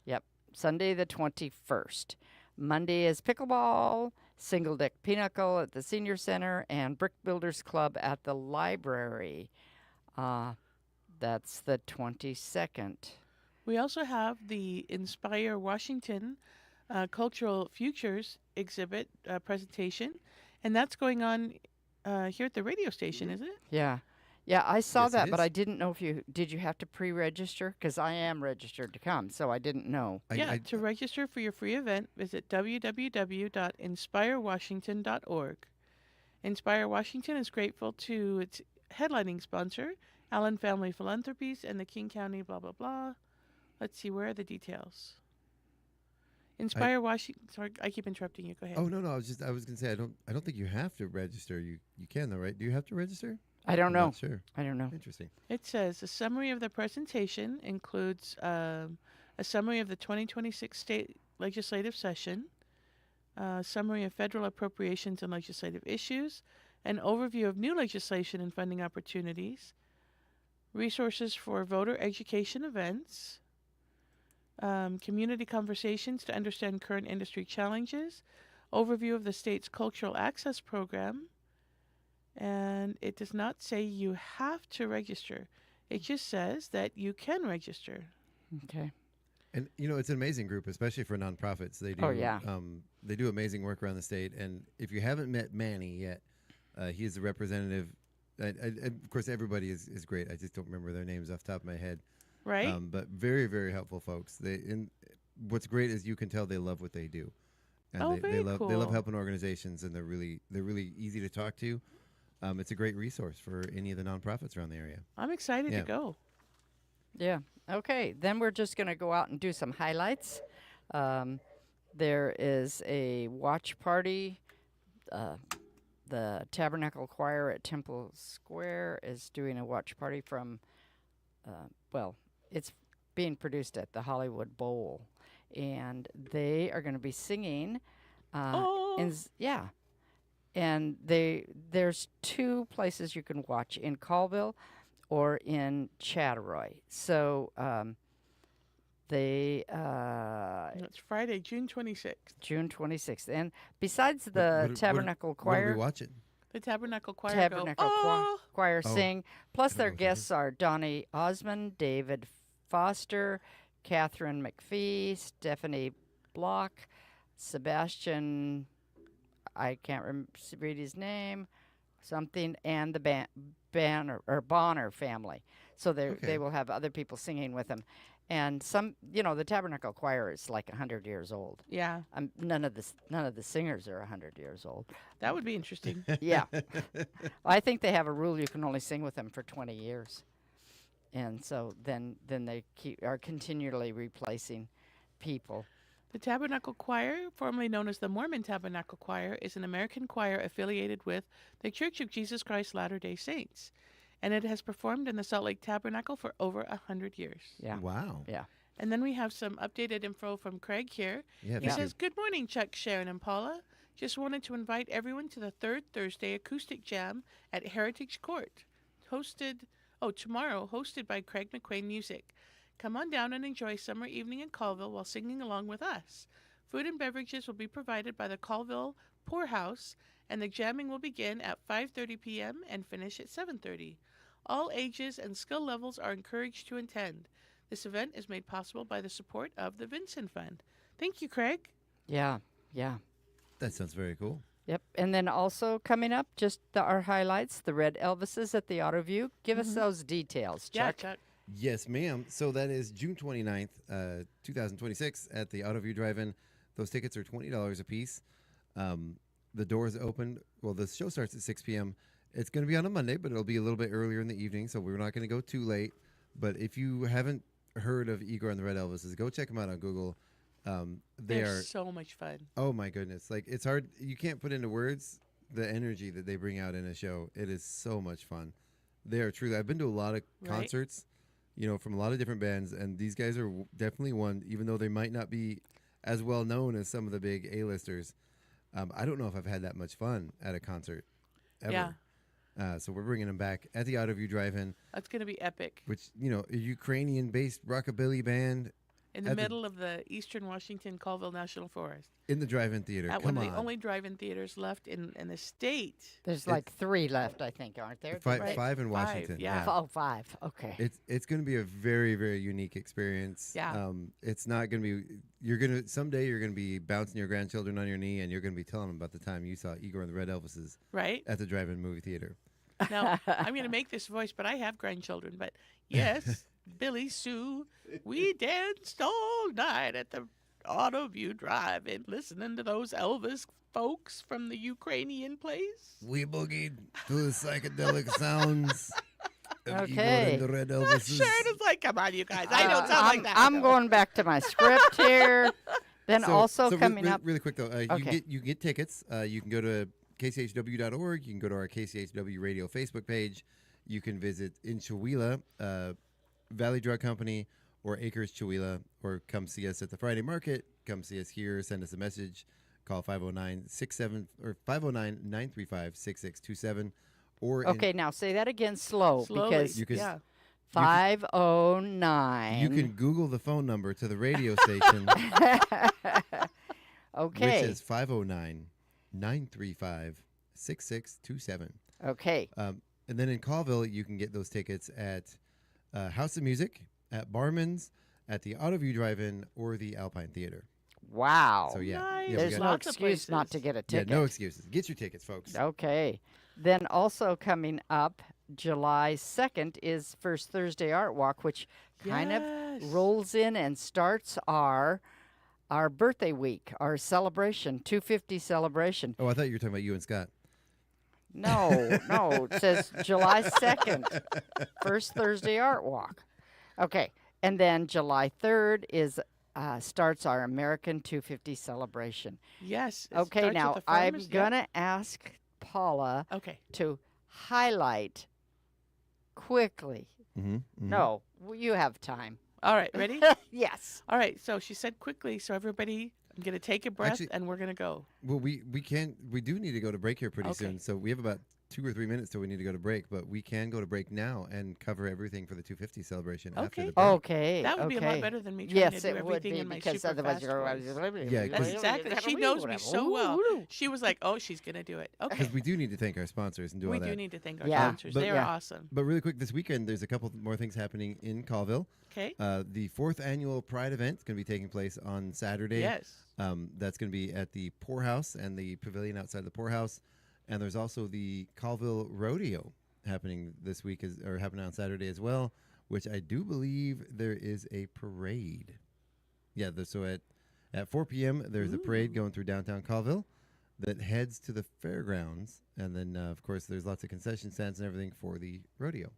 Yep, Sunday the 21st. Monday is pickleball, single deck pinochle at the senior center, and brick builders club at the library. That's the 22nd. We also have the Inspire Washington Cultural Futures exhibit presentation, and that's going on here at the radio station, is it? Yeah. Yeah, I saw Yes, it that, but is. I didn't know if did you have to pre-register? Because I am registered to come, so I didn't know. To register for your free event, visit www.inspirewashington.org. Inspire Washington is grateful to its headlining sponsor, Allen Family Philanthropies, and the King County blah, blah, blah. Let's see, where are the details? Inspire Washington. Sorry, I keep interrupting you. Go ahead. Oh no, I was gonna say I don't think you have to register. You can though, right? Do you have to register? I don't I'm know. not sure. I don't know. Interesting. It says a summary of the presentation includes a summary of the 2026 state legislative session, a summary of federal appropriations and legislative issues, an overview of new legislation and funding opportunities, resources for voter education events, community conversations to understand current industry challenges, overview of the state's cultural access program, and it does not say you have to register. It just says that you can register. Okay. And it's an amazing group, especially for nonprofits. They do. Oh, yeah. They do amazing work around the state. And if you haven't met Manny yet, he is the representative. Of course, everybody is great. I just don't remember their names off the top of my head. Right? But very, very helpful folks. What's great is you can tell they love what they do. And they love cool. helping organizations, and they're really easy to talk to. It's a great resource for any of the nonprofits around the area. I'm excited Yeah. to go. Yeah. Okay. Then we're just going to go out and do some highlights. There is a watch party. The Tabernacle Choir at Temple Square is doing a watch party from, it's being produced at the Hollywood Bowl. And they are going to be singing. Yeah. And there's two places you can watch, in Colville or in Chattaroy. So It's Friday, June 26th. June 26th. And besides the Tabernacle What are Choir, we watching? The Tabernacle Choir Tabernacle Choir Oh. sing, plus their okay. guests are Donnie Osmond, David Foster, Catherine McPhee, Stephanie Block, Sebastian, I can't read his name, something, and the Bonner family. So they will have other people singing with them. And the Tabernacle Choir is like 100 years old. Yeah, None of the singers are 100 years old. that would be interesting. Yeah. I think they have a rule you can only sing with them for 20 years. And so then they are continually replacing people. The Tabernacle Choir, formerly known as the Mormon Tabernacle Choir, is an American choir affiliated with the Church of Jesus Christ Latter-day Saints, and it has performed in the Salt Lake Tabernacle for over 100 years. Yeah. Wow. Yeah. And then we have some updated info from Craig here. Yeah. He thank says, "Good morning, Chuck, Sharon, and Paula. Just wanted to invite everyone to the third Thursday Acoustic Jam at Heritage Court, tomorrow, hosted by Craig McQuain Music. Come on down and enjoy summer evening in Colville while singing along with us. Food and beverages will be provided by the Colville Poorhouse, and the jamming will begin at 5:30 p.m. and finish at 7:30. All ages and skill levels are encouraged to attend. This event is made possible by the support of the Vincent Fund." Thank you, Craig. Yeah. Yeah. That sounds very cool. Yep. And then also coming up, just our highlights, the Red Elvises at the Autoview. Give us those details, Chuck. Yeah, Chuck. Yes, ma'am. So that is June 29th, 2026 at the Autoview Drive-In. Those tickets are $20 a piece. The doors open. Well, the show starts at 6 p.m. It's going to be on a Monday, but it'll be a little bit earlier in the evening, so we're not going to go too late. But if you haven't heard of Igor and the Red Elvises, go check them out on Google. They're so much fun. Oh my goodness. Like, it's hard. You can't put into words the energy that they bring out in a show. It is so much fun. They are truly, I've been to a lot of concerts, from a lot of different bands, and these guys are definitely one, even though they might not be as well known as some of the big A-listers. I don't know if I've had that much fun at a concert ever. Yeah. So we're bringing them back at the Autoview Drive-In, That's going to be epic. which, a Ukrainian-based rockabilly band In the at the- middle of the Eastern Washington Colville National Forest. in the drive-in theater. At Come one of on. the only drive-in theaters left in the state. There's like 3 left, I think, aren't there? Right. Five in Five, Washington. yeah. Oh, 5. Okay. It's going to be a very, very unique experience. Yeah. It's not going to be. Someday you're going to be bouncing your grandchildren on your knee, and you're going to be telling them about the time you saw Igor and the Red Elvises Right? at the drive-in movie theater. Now, I'm going to make this voice, but I have grandchildren. But yes, Billy Sue, we danced all night at the Autoview Drive-In listening to those Elvis folks from the Ukrainian place. We boogied to the psychedelic sounds Okay. The Red Elvis. Sharon is like, come on, you guys. I don't sound like that. I'm going back to my script here. Then coming up. Really quick though, Okay. you can get tickets. You can go to kchw.org. You can go to our KCHW Radio Facebook page. You can visit in Chihuahua, Valley Drug Company or Acres Chihuahua, or come see us at the Friday Market. Come see us here. Send us a message. Call 509-935-6627. Or Now say that again slowly. Because you can, yeah. 509. You can Google the phone number to the radio station. Okay. Which is 509-935-6627. Okay. And then in Colville, you can get those tickets at House of Music, at Barman's, at the Autoview Drive-In, or the Alpine Theater. Wow. So yeah, Nice. yeah, There's no Lots of excuse not to places. get a ticket. no excuses. Get your tickets, folks. Okay. Then also coming up July 2nd is First Thursday Art Walk, which kind Yes. of rolls in and starts our birthday week, our celebration, 250 celebration. Oh, I thought you were talking about you and Scott. No, it says July 2nd, First Thursday Art Walk. Okay. And then July 3rd is starts our American 250 celebration. Yes. it Okay, starts now with the I'm farmers. going to ask Paula Okay. to highlight quickly. No, you have time. All right. Ready? Yes. All right. So she said quickly. So everybody, I'm going to take a breath Actually- and we're going to go. Well, we do need to go to break here pretty Okay. soon. So we have about 2 or 3 minutes till we need to go to break, but we can go to break now and cover everything for the 250 celebration after Okay. the break. Okay. That would be a lot okay. better than me trying Yes, to do it would everything be in my because super otherwise fast you're voice. Yeah, That's 'cause- exactly. She knows me so well. She was like, "Oh, she's gonna do it." Okay. Because we do need to thank our sponsors and do We all that. do need to thank our Yeah. sponsors. But- They are Yeah. awesome. But really quick, this weekend there's a couple more things happening in Colville. Okay. The 4th annual Pride event is going to be taking place on Saturday. Yes. That's going to be at the Poorhouse and the pavilion outside the Poorhouse. And there's also the Colville Rodeo happening this week, or happening on Saturday as well, which I do believe there is a parade. Yeah, so at 4 p.m. there's a parade going through downtown Colville that heads to the fairgrounds. And then, of course, there's lots of concession stands and everything for the rodeo.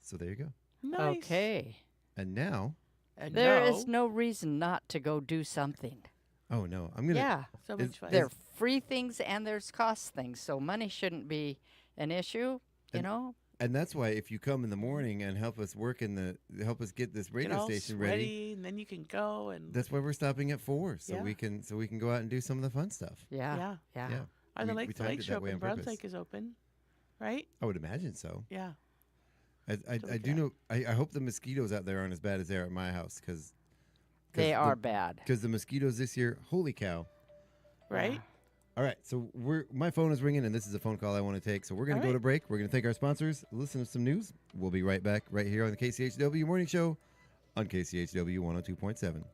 So there you go. Nice. Okay. And now, And There is no reason not to go do something. oh no, I'm going to. Yeah. so much fun. There are free things and there's cost things, so money shouldn't be an issue, you know? And that's why if you come in the morning and help us help us get this Get radio all station sweaty, ready, and then you can go and that's why we're stopping at 4, so Yeah. we can go out and do some of the fun stuff. Yeah. yeah. Yeah. Are the We lake timed it lakes are that way open? on Browns purpose. Lake is open, right? I would imagine so. Yeah. I do know. I hope the mosquitoes out there aren't as bad as they are at my house because They are bad. Because the mosquitoes this year, holy cow! Right. All right, so my phone is ringing, and this is a phone call I want to take. So we're going to All go right. to break. We're going to thank our sponsors, listen to some news. We'll be right back right here on the KCHW Morning Show on KCHW 102.7.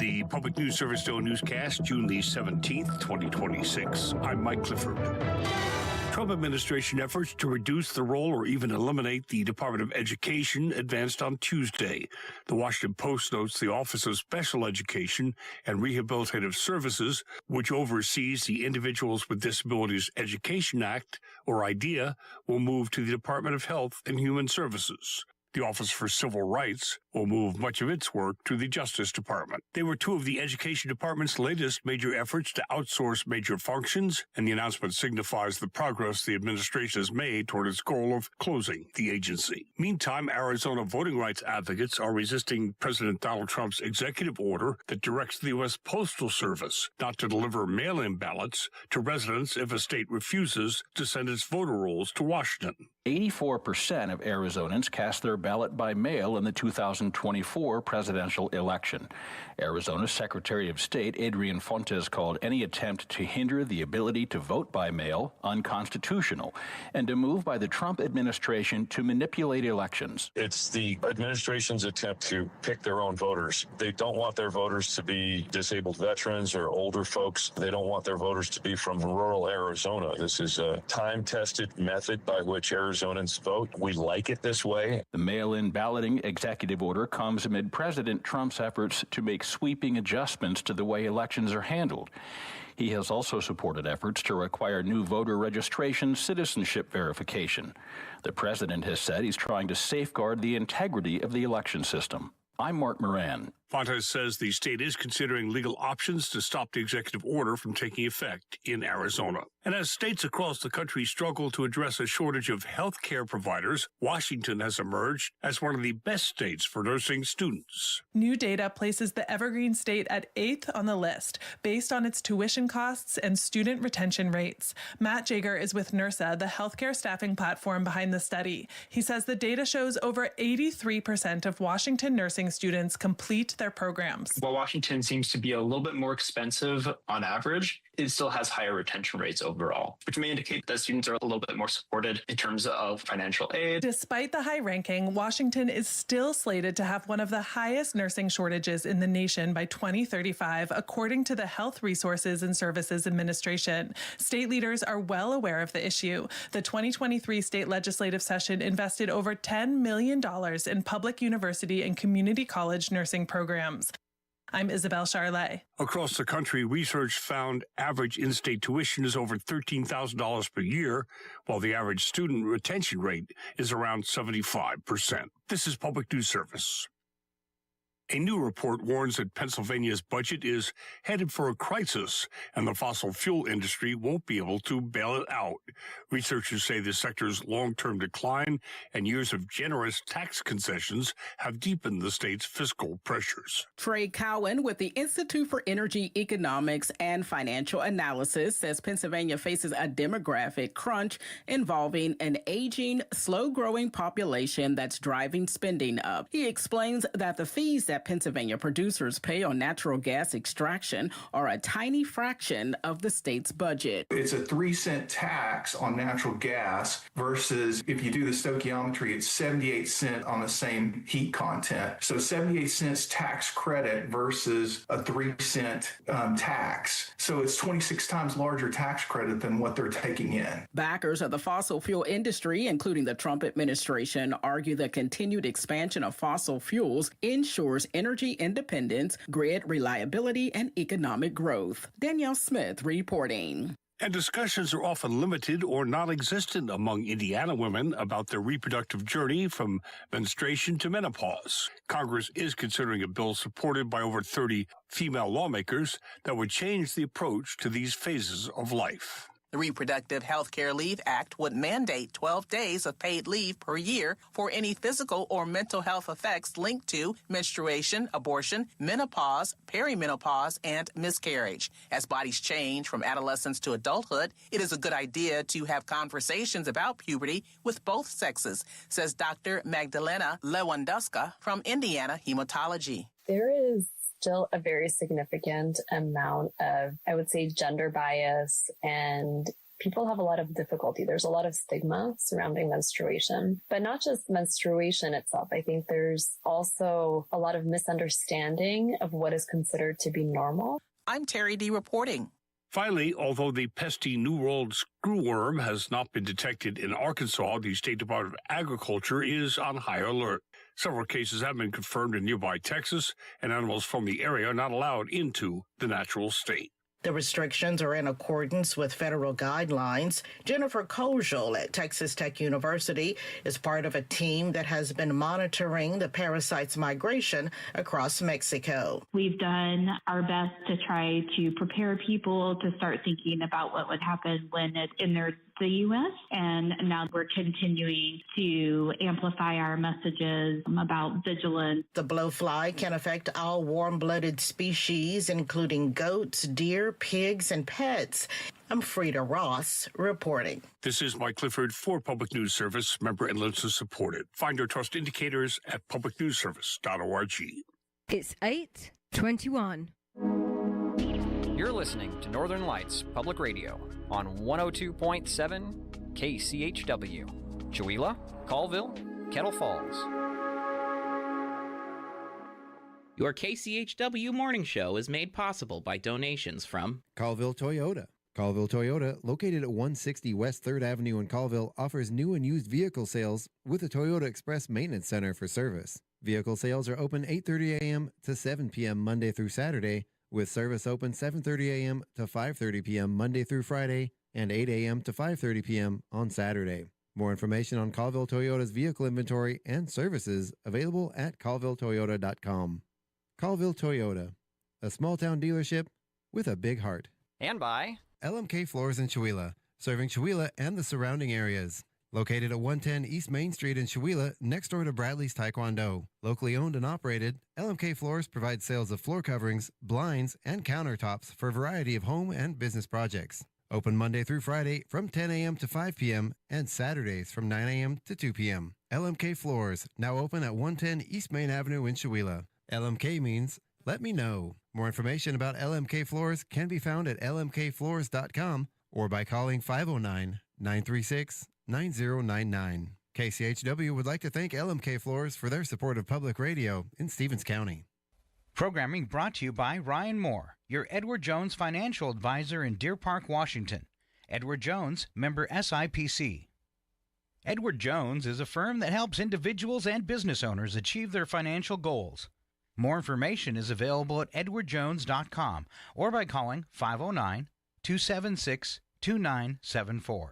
The Public News Service Show newscast, June the 17th, 2026. I'm Mike Clifford. Trump administration efforts to reduce the role or even eliminate the Department of Education advanced on Tuesday. The Washington Post notes the Office of Special Education and Rehabilitative Services, which oversees the Individuals with Disabilities Education Act, or IDEA, will move to the Department of Health and Human Services. The Office for Civil Rights, will move much of its work to the Justice Department. They were two of the Education Department's latest major efforts to outsource major functions, and the announcement signifies the progress the administration has made toward its goal of closing the agency. Meantime, Arizona voting rights advocates are resisting President Donald Trump's executive order that directs the U.S. Postal Service not to deliver mail-in ballots to residents if a state refuses to send its voter rolls to Washington. 84% of Arizonans cast their ballot by mail in the 2024 presidential election. Arizona's Secretary of State Adrian Fontes called any attempt to hinder the ability to vote by mail unconstitutional and a move by the Trump administration to manipulate elections. It's the administration's attempt to pick their own voters. They don't want their voters to be disabled veterans or older folks. They don't want their voters to be from rural Arizona. This is a time-tested method by which Arizonans vote. We like it this way. The mail-in balloting executive order comes amid President Trump's efforts to make sweeping adjustments to the way elections are handled. He has also supported efforts to require new voter registration citizenship verification. The president has said he's trying to safeguard the integrity of the election system. I'm Mark Moran. Fontes says the state is considering legal options to stop the executive order from taking effect in Arizona. And as states across the country struggle to address a shortage of health care providers, Washington has emerged as one of the best states for nursing students. New data places the Evergreen State at 8th on the list, based on its tuition costs and student retention rates. Matt Jager is with NERSA, the healthcare staffing platform behind the study. He says the data shows over 83% of Washington nursing students complete their programs. While Washington seems to be a little bit more expensive on average, it still has higher retention rates overall, which may indicate that students are a little bit more supported in terms of financial aid. Despite the high ranking, Washington is still slated to have one of the highest nursing shortages in the nation by 2035, according to the Health Resources and Services Administration. State leaders are well aware of the issue. The 2023 state legislative session invested over $10 million in public university and community college nursing programs. I'm Isabel Charlet. Across the country, research found average in-state tuition is over $13,000 per year, while the average student retention rate is around 75%. This is Public News Service. A new report warns that Pennsylvania's budget is headed for a crisis, and the fossil fuel industry won't be able to bail it out. Researchers say the sector's long-term decline and years of generous tax concessions have deepened the state's fiscal pressures. Trey Cowan with the Institute for Energy Economics and Financial Analysis says Pennsylvania faces a demographic crunch involving an aging, slow-growing population that's driving spending up. He explains that the fees that Pennsylvania producers pay on natural gas extraction are a tiny fraction of the state's budget. It's a 3-cent tax on natural gas versus if you do the stoichiometry, it's 78 cents on the same heat content. So 78 cents tax credit versus a 3-cent tax. So it's 26 times larger tax credit than what they're taking in. Backers of the fossil fuel industry, including the Trump administration, argue the continued expansion of fossil fuels ensures energy independence, grid reliability, and economic growth. Danielle Smith reporting. And discussions are often limited or non-existent among Indiana women about their reproductive journey from menstruation to menopause. Congress is considering a bill supported by over 30 female lawmakers that would change the approach to these phases of life. The Reproductive Health Care Leave Act would mandate 12 days of paid leave per year for any physical or mental health effects linked to menstruation, abortion, menopause, perimenopause, and miscarriage. As bodies change from adolescence to adulthood, it is a good idea to have conversations about puberty with both sexes, says Dr. Magdalena Lewandowska from Indiana Hematology. There is still a very significant amount of, I would say, gender bias, and people have a lot of difficulty. There's a lot of stigma surrounding menstruation, but not just menstruation itself. I think there's also a lot of misunderstanding of what is considered to be normal. I'm Terry D. reporting. Finally, although the pesky New World screwworm has not been detected in Arkansas, the State Department of Agriculture is on high alert. Several cases have been confirmed in nearby Texas, and animals from the area are not allowed into the natural state. The restrictions are in accordance with federal guidelines. Jennifer Kojal at Texas Tech University is part of a team that has been monitoring the parasite's migration across Mexico. We've done our best to try to prepare people to start thinking about what would happen when it enters the U.S., and now we're continuing to amplify our messages about vigilance. The blowfly can affect all warm-blooded species, including goats, deer, pigs, and pets. I'm Frida Ross reporting. This is Mike Clifford for Public News Service, member and listener supported. Find our trust indicators at publicnewsservice.org. It's 8:21. You're listening to Northern Lights Public Radio on 102.7 KCHW. Chewelah, Colville, Kettle Falls. Your KCHW morning show is made possible by donations from Colville Toyota. Colville Toyota, located at 160 West 3rd Avenue in Colville, offers new and used vehicle sales with a Toyota Express Maintenance Center for service. Vehicle sales are open 8:30 a.m. to 7 p.m. Monday through Saturday, with service open 7:30 a.m. to 5:30 p.m. Monday through Friday and 8 a.m. to 5:30 p.m. on Saturday. More information on Colville Toyota's vehicle inventory and services available at colvilletoyota.com. Colville Toyota, a small-town dealership with a big heart. And by LMK Floors in Chewelah, serving Chewelah and the surrounding areas. Located at 110 East Main Street in Chewelah, next door to Bradley's Taekwondo. Locally owned and operated, LMK Floors provides sales of floor coverings, blinds, and countertops for a variety of home and business projects. Open Monday through Friday from 10 a.m. to 5 p.m. and Saturdays from 9 a.m. to 2 p.m. LMK Floors, now open at 110 East Main Avenue in Chewelah. LMK means let me know. More information about LMK Floors can be found at lmkfloors.com or by calling 509-936-9099. KCHW would like to thank LMK Floors for their support of public radio in Stevens County. Programming brought to you by Ryan Moore, your Edward Jones financial advisor in Deer Park, Washington. Edward Jones, member SIPC. Edward Jones is a firm that helps individuals and business owners achieve their financial goals. More information is available at edwardjones.com or by calling 509-276-2974.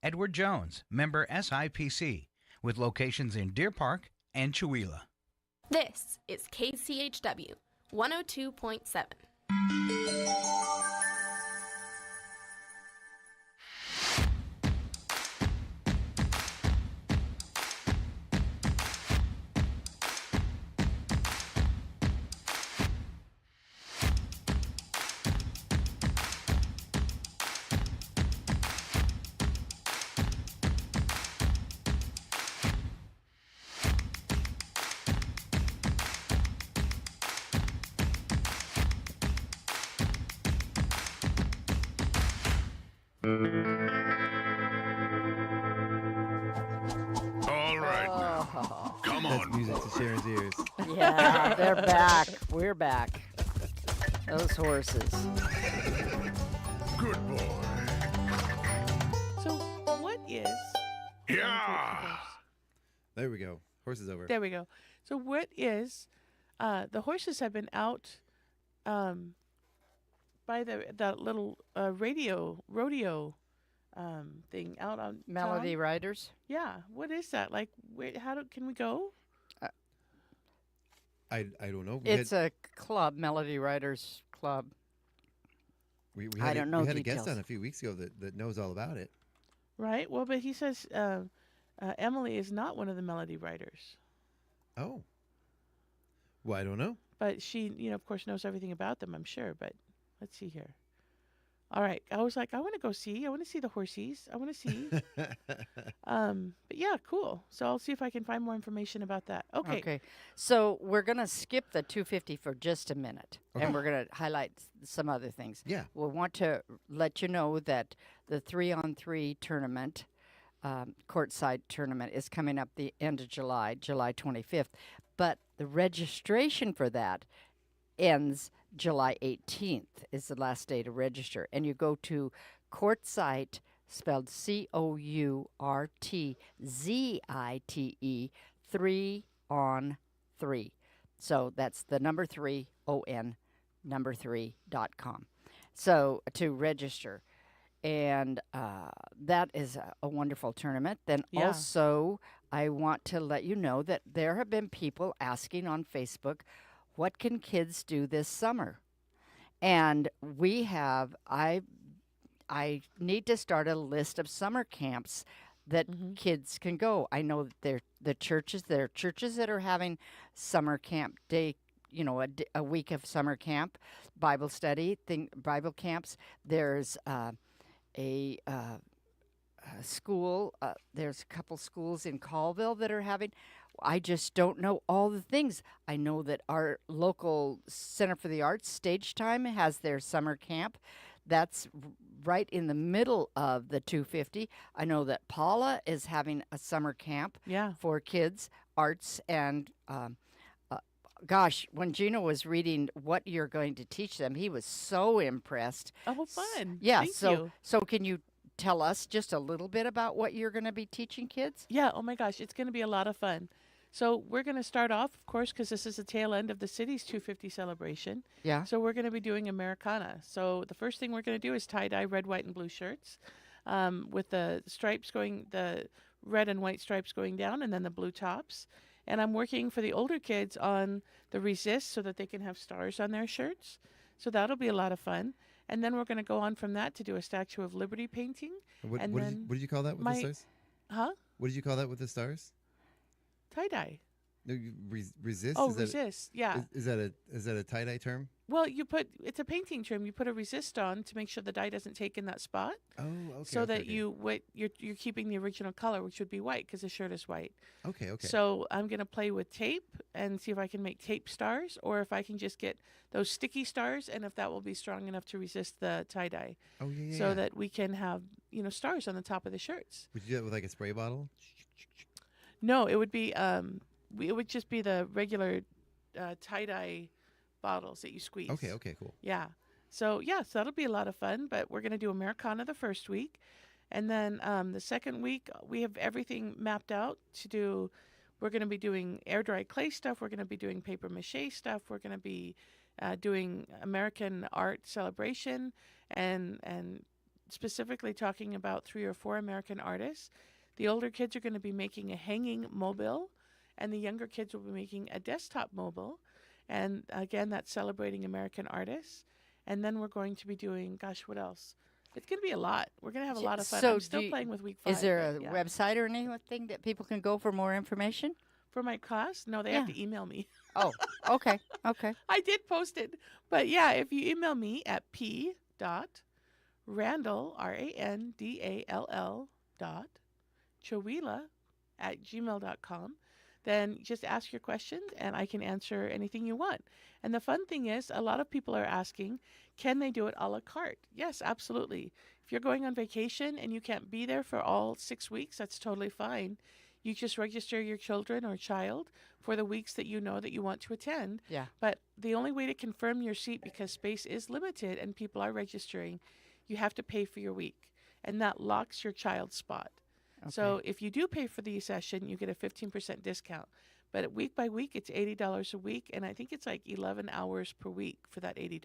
Edward Jones, member SIPC, with locations in Deer Park and Chewelah. This is KCHW 102.7. All right, now. Come That's on. music to Sharon's ears. Yeah, they're back. We're back. Those horses. Good boy. So what is... Yeah. There we go. Horses over. There we go. So what is... the horses have been out by the little rodeo thing out on Melody town. Riders? Yeah. What is that? Like, can we go? I don't know. It's a club, Melody Riders Club. We I don't know We had details. a guest on a few weeks ago that knows all about it. Right. Well, but he says Emily is not one of the Melody Riders. Oh. Well, I don't know. But she, of course, knows everything about them, I'm sure. But let's see here. All right. I was like, I want to go see. I want to see the horsies. I want to see. But yeah, cool. So I'll see if I can find more information about that. Okay. So we're going to skip the 250 for just a minute. Okay. And we're going to highlight some other things. Yeah. We want to let you know that the 3-on-3 tournament, courtside tournament, is coming up the end of July 25th. But the registration for that ends July 18th is the last day to register. And you go to Courtsite, spelled Courtzite, 3-on-3. So that's the number 3, ON, number 3.com. So to register. And that is a wonderful tournament. Then Yeah. also, I want to let you know that there have been people asking on Facebook, what can kids do this summer? And I need to start a list of summer camps that kids can go. I know that there are churches that are having summer camp day, a week of summer camp, Bible study, Bible camps. There's a school. There's a couple schools in Colville that are having. I just don't know all the things. I know that our local Center for the Arts, Stage Time, has their summer camp. That's right in the middle of the 250. I know that Paula is having a summer camp for kids, arts, and gosh, when Gino was reading what you're going to teach them, he was so impressed. Oh, fun. Yeah, Thank you. So can you tell us just a little bit about what you're going to be teaching kids? Yeah, oh my gosh, it's going to be a lot of fun. So we're going to start off, of course, because this is the tail end of the city's 250 celebration. Yeah. So we're going to be doing Americana. So the first thing we're going to do is tie-dye red, white, and blue shirts with the stripes the red and white stripes going down, and then the blue tops. And I'm working for the older kids on the resist so that they can have stars on their shirts. So that'll be a lot of fun. And then we're going to go on from that to do a Statue of Liberty painting. What did you call that with the stars? Huh? What did you call that with the stars? Tie-dye. No, resist? Oh, resist, yeah. Is that a tie-dye term? Well, it's a painting trim. You put a resist on to make sure the dye doesn't take in that spot. Oh, okay. So that you're keeping the original color, which would be white because the shirt is white. Okay. So I'm going to play with tape and see if I can make tape stars or if I can just get those sticky stars and if that will be strong enough to resist the tie-dye. Oh, yeah. So that we can have, stars on the top of the shirts. Would you do that with like a spray bottle? No, it would be it would just be the regular tie-dye bottles that you squeeze. Okay, cool. Yeah. So that'll be a lot of fun, but we're going to do Americana the first week. And then the second week, we have everything mapped out to do. We're going to be doing air-dry clay stuff. We're going to be doing paper mache stuff. We're going to be doing American art celebration and specifically talking about 3 or 4 American artists. The older kids are going to be making a hanging mobile, and the younger kids will be making a desktop mobile. And again, that's celebrating American artists. And then we're going to be doing, what else? It's going to be a lot. We're going to have a lot of fun. So I'm still playing with week 5. Is there a website or anything that people can go for more information? For my class? No, they have to email me. Oh, okay. I did post it. But if you email me at p.randall, RANDALL, Chowila@gmail.com, then just ask your questions and I can answer anything you want. And the fun thing is, a lot of people are asking, can they do it a la carte? Yes, absolutely. If you're going on vacation and you can't be there for all 6 weeks, that's totally fine. You just register your children or child for the weeks that you know that you want to attend. Yeah. But the only way to confirm your seat, because space is limited and people are registering, you have to pay for your week. And that locks your child's spot. Okay. So if you do pay for the session, you get a 15% discount. But week by week, it's $80 a week, and I think it's like 11 hours per week for that $80,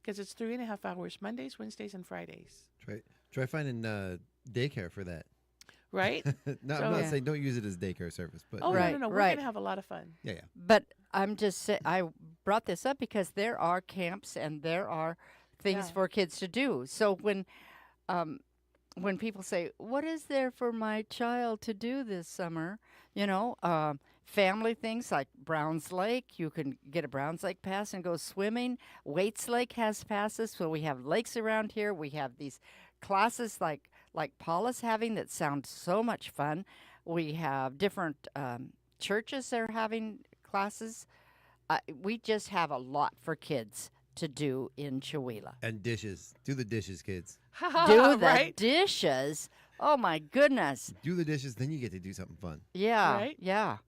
because it's 3.5 hours Mondays, Wednesdays, and Fridays. Try finding daycare for that. Right? I'm not saying don't use it as daycare service, but no, we're going to have a lot of fun. Yeah. But I'm just saying, I brought this up because there are camps and there are things for kids to do. So when people say, what is there for my child to do this summer? Family things like Browns Lake. You can get a Browns Lake pass and go swimming. Waits Lake has passes. So we have lakes around here. We have these classes like Paula's having that sound so much fun. We have different churches that are having classes. We just have a lot for kids to do in Chowila. And dishes. Do the dishes, kids. Do the dishes. Oh, my goodness. Do the dishes, then you get to do something fun. Yeah. Right? Yeah.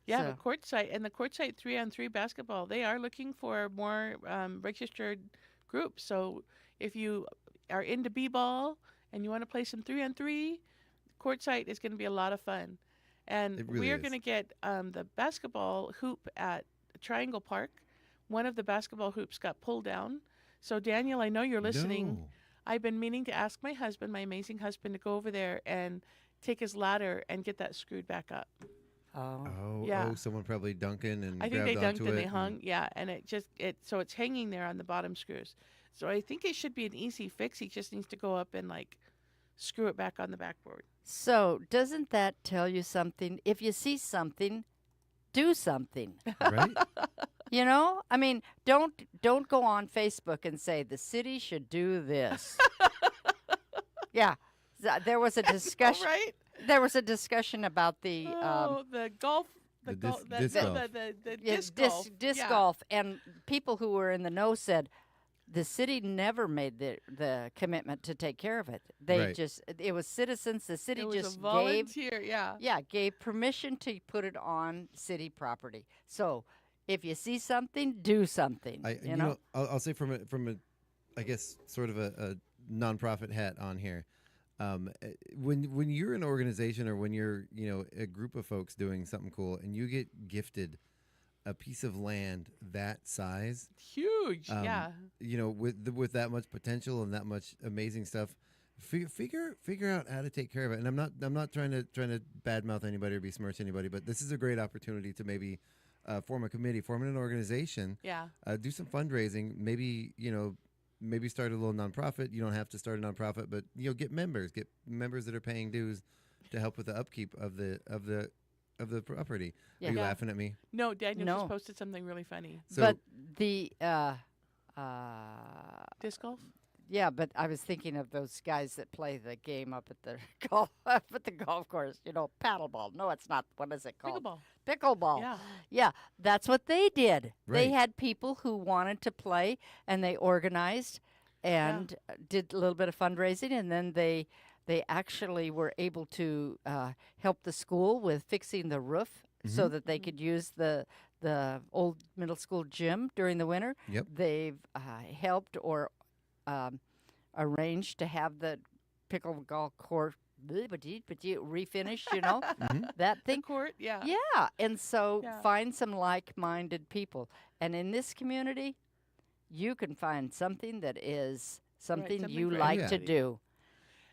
Yeah, the courtside and the courtside 3-on-3 basketball, they are looking for more registered groups. So if you are into b-ball and you want to play some 3-on-3, courtside is going to be a lot of fun. And we are going to get the basketball hoop at Triangle Park. One of the basketball hoops got pulled down, So, Daniel, I know you're listening. No. I've been meaning to ask my husband, my amazing husband, to go over there and take his ladder and get that screwed back up. Yeah. Someone probably dunking and I think grabbed they dunked onto and it they hung, and so it's hanging there on the bottom screws. So I think it should be an easy fix. He just needs to go up and like screw it back on the backboard. So doesn't that tell you something? If you see something, do something. Right? You know, I mean, don't go on Facebook and say the city should do this. Yeah, there was a discussion. Right? There was a discussion about the the golf. The disc golf. The disc golf. Disc golf, and people who were in the know said the city never made the commitment to take care of it. They it was citizens. The city It was just a volunteer, gave permission to put it on city property. So if you see something, do something. You know? I'll say from a, I guess sort of a nonprofit hat on here. When you're an organization or when you're a group of folks doing something cool and you get gifted a piece of land that size, huge, with that much potential and that much amazing stuff, figure out how to take care of it. And I'm not trying to badmouth anybody or besmirch anybody, but this is a great opportunity to maybe form a committee, form an organization, do some fundraising, maybe start a little nonprofit. You don't have to start a nonprofit, but get members that are paying dues to help with the upkeep of the property. Yeah. Are you laughing at me? No, Daniel No. just posted something really funny. So, but the disc golf. Yeah, but I was thinking of those guys that play the game up at the golf course. Paddleball. No, it's not. What is it called? Pickleball. Yeah, that's what they did. Right. They had people who wanted to play, and they organized and did a little bit of fundraising, and then they actually were able to help the school with fixing the roof so that they could use the old middle school gym during the winter. Yep. They've helped or arranged to have the pickleball court refinished, that thing. The court, yeah. Yeah, and so find some like-minded people. And in this community, you can find something that is something you for like to everybody. do.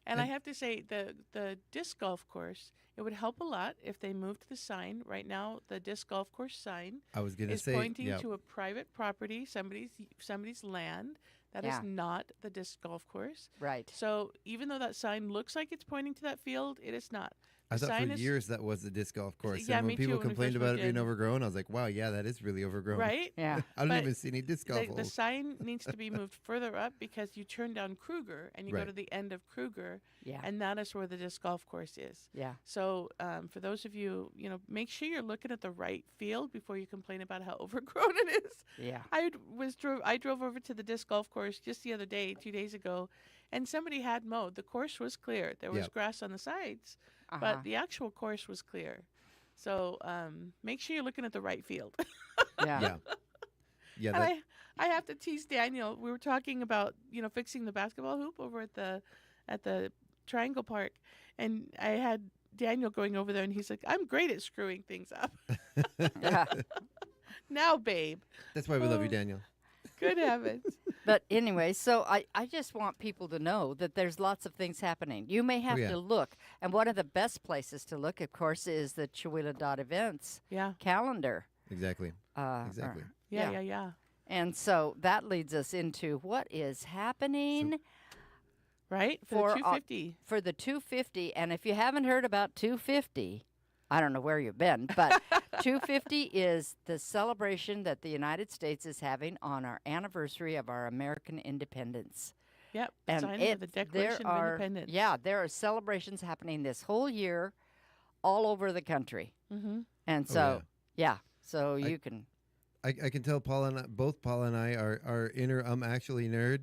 And I have to say, the disc golf course, it would help a lot if they moved the sign. Right now, the disc golf course sign I was gonna is say, pointing yeah. to a private property, somebody's land. That is not the disc golf course. Right. So even though that sign looks like it's pointing to that field, it is not. I The thought sign for is- years that was the disc golf course. Yeah, and when me too, people when we complained first about it moved being in. overgrown, I was like, wow, yeah, that is really overgrown. Right? Yeah. I don't But even see any disc golf the holes. sign needs to be moved further up because you turn down Kruger and you go Right. to the end of Kruger, Yeah. and that is where the disc golf course is. Yeah. So for those of you, make sure you're looking at the right field before you complain about how overgrown it is. Yeah. I drove over to the disc golf course just the other day, 2 days ago, and somebody had mowed. The course was clear. There was Yep. grass on the sides, Uh-huh. but the actual course was clear. So make sure you're looking at the right field. Yeah. Yeah. Yeah. And That, I have to tease Daniel. We were talking about fixing the basketball hoop over at the Triangle Park, and I had Daniel going over there, and he's like, "I'm great at screwing things up." Now, babe. that's why we love you, Oh. Daniel. Good heavens. But anyway, so I just want people to know that there's lots of things happening. You may have yeah. to look. And one of the best places to look, of course, is the Chihuahua.events Yeah. calendar. Exactly. Exactly. Yeah. And so that leads us into what is happening Right? For the 250. For the 250. And if you haven't heard about 250, I don't know where you've been, but 250 is the celebration that the United States is having on our anniversary of our American independence. Yep. And Signing of the Declaration of Independence. Yeah, there are celebrations happening this whole year all over the country. Mm-hmm. And so, so you can. I can tell both Paula and I, our inner actually nerd